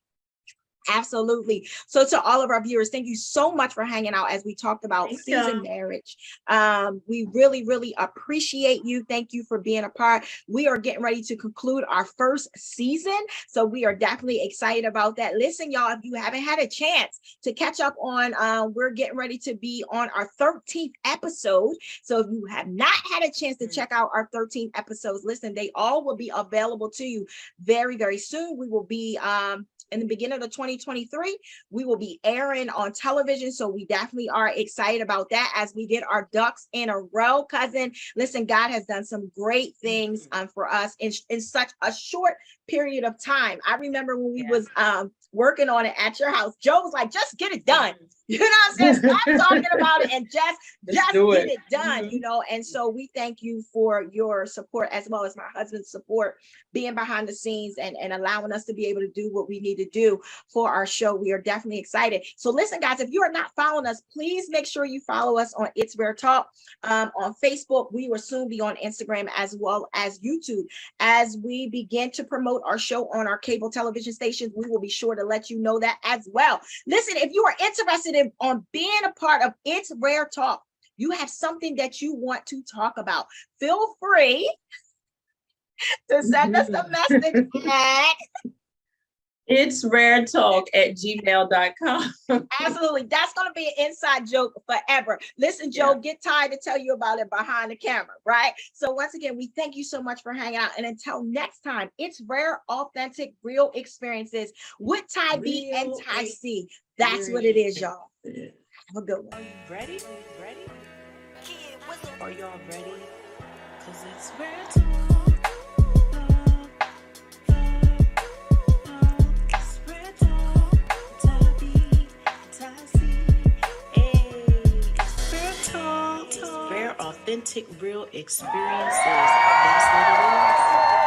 Absolutely. So to all of our viewers, thank you so much for hanging out as we talked about seasoned marriage. We really, really appreciate you. Thank you for being a part. We are getting ready to conclude our first season, so we are definitely excited about that. Listen, y'all, if you haven't had a chance to catch up on, we're getting ready to be on our 13th episode. So if you have not had a chance to check out our 13 episodes, listen, they all will be available to you very, very soon. We will be in the beginning of 2023, we will be airing on television. So we definitely are excited about that as we get our ducks in a row, cousin. Listen, God has done some great things for us in such a short period of time. I remember when we was working on it at your house, Joe was like, just get it done. You know what I'm saying? Stop talking about it and just get it done, And so we thank you for your support, as well as my husband's support, being behind the scenes and allowing us to be able to do what we need to do for our show. We are definitely excited. So listen, guys, if you are not following us, please make sure you follow us on It's Rare Talk on Facebook. We will soon be on Instagram as well as YouTube. As we begin to promote our show on our cable television stations, we will be sure to let you know that as well. Listen, if you are interested on being a part of It's Rare Talk, you have something that you want to talk about, feel free to send us a message at itsraretalk@gmail.com. Absolutely. That's going to be an inside joke forever. Listen, Joe, get tired to tell you about it behind the camera, right? So once again, we thank you so much for hanging out. And until next time, it's rare, authentic, real experiences with Ty B and Ty C. That's what it is, y'all. Have a good one. Are you ready? Are y'all ready? Because it's rare talk. It's rare talk. Ty B, Ty C. Hey, it's rare talk. Rare, authentic, real experiences. That's what it is.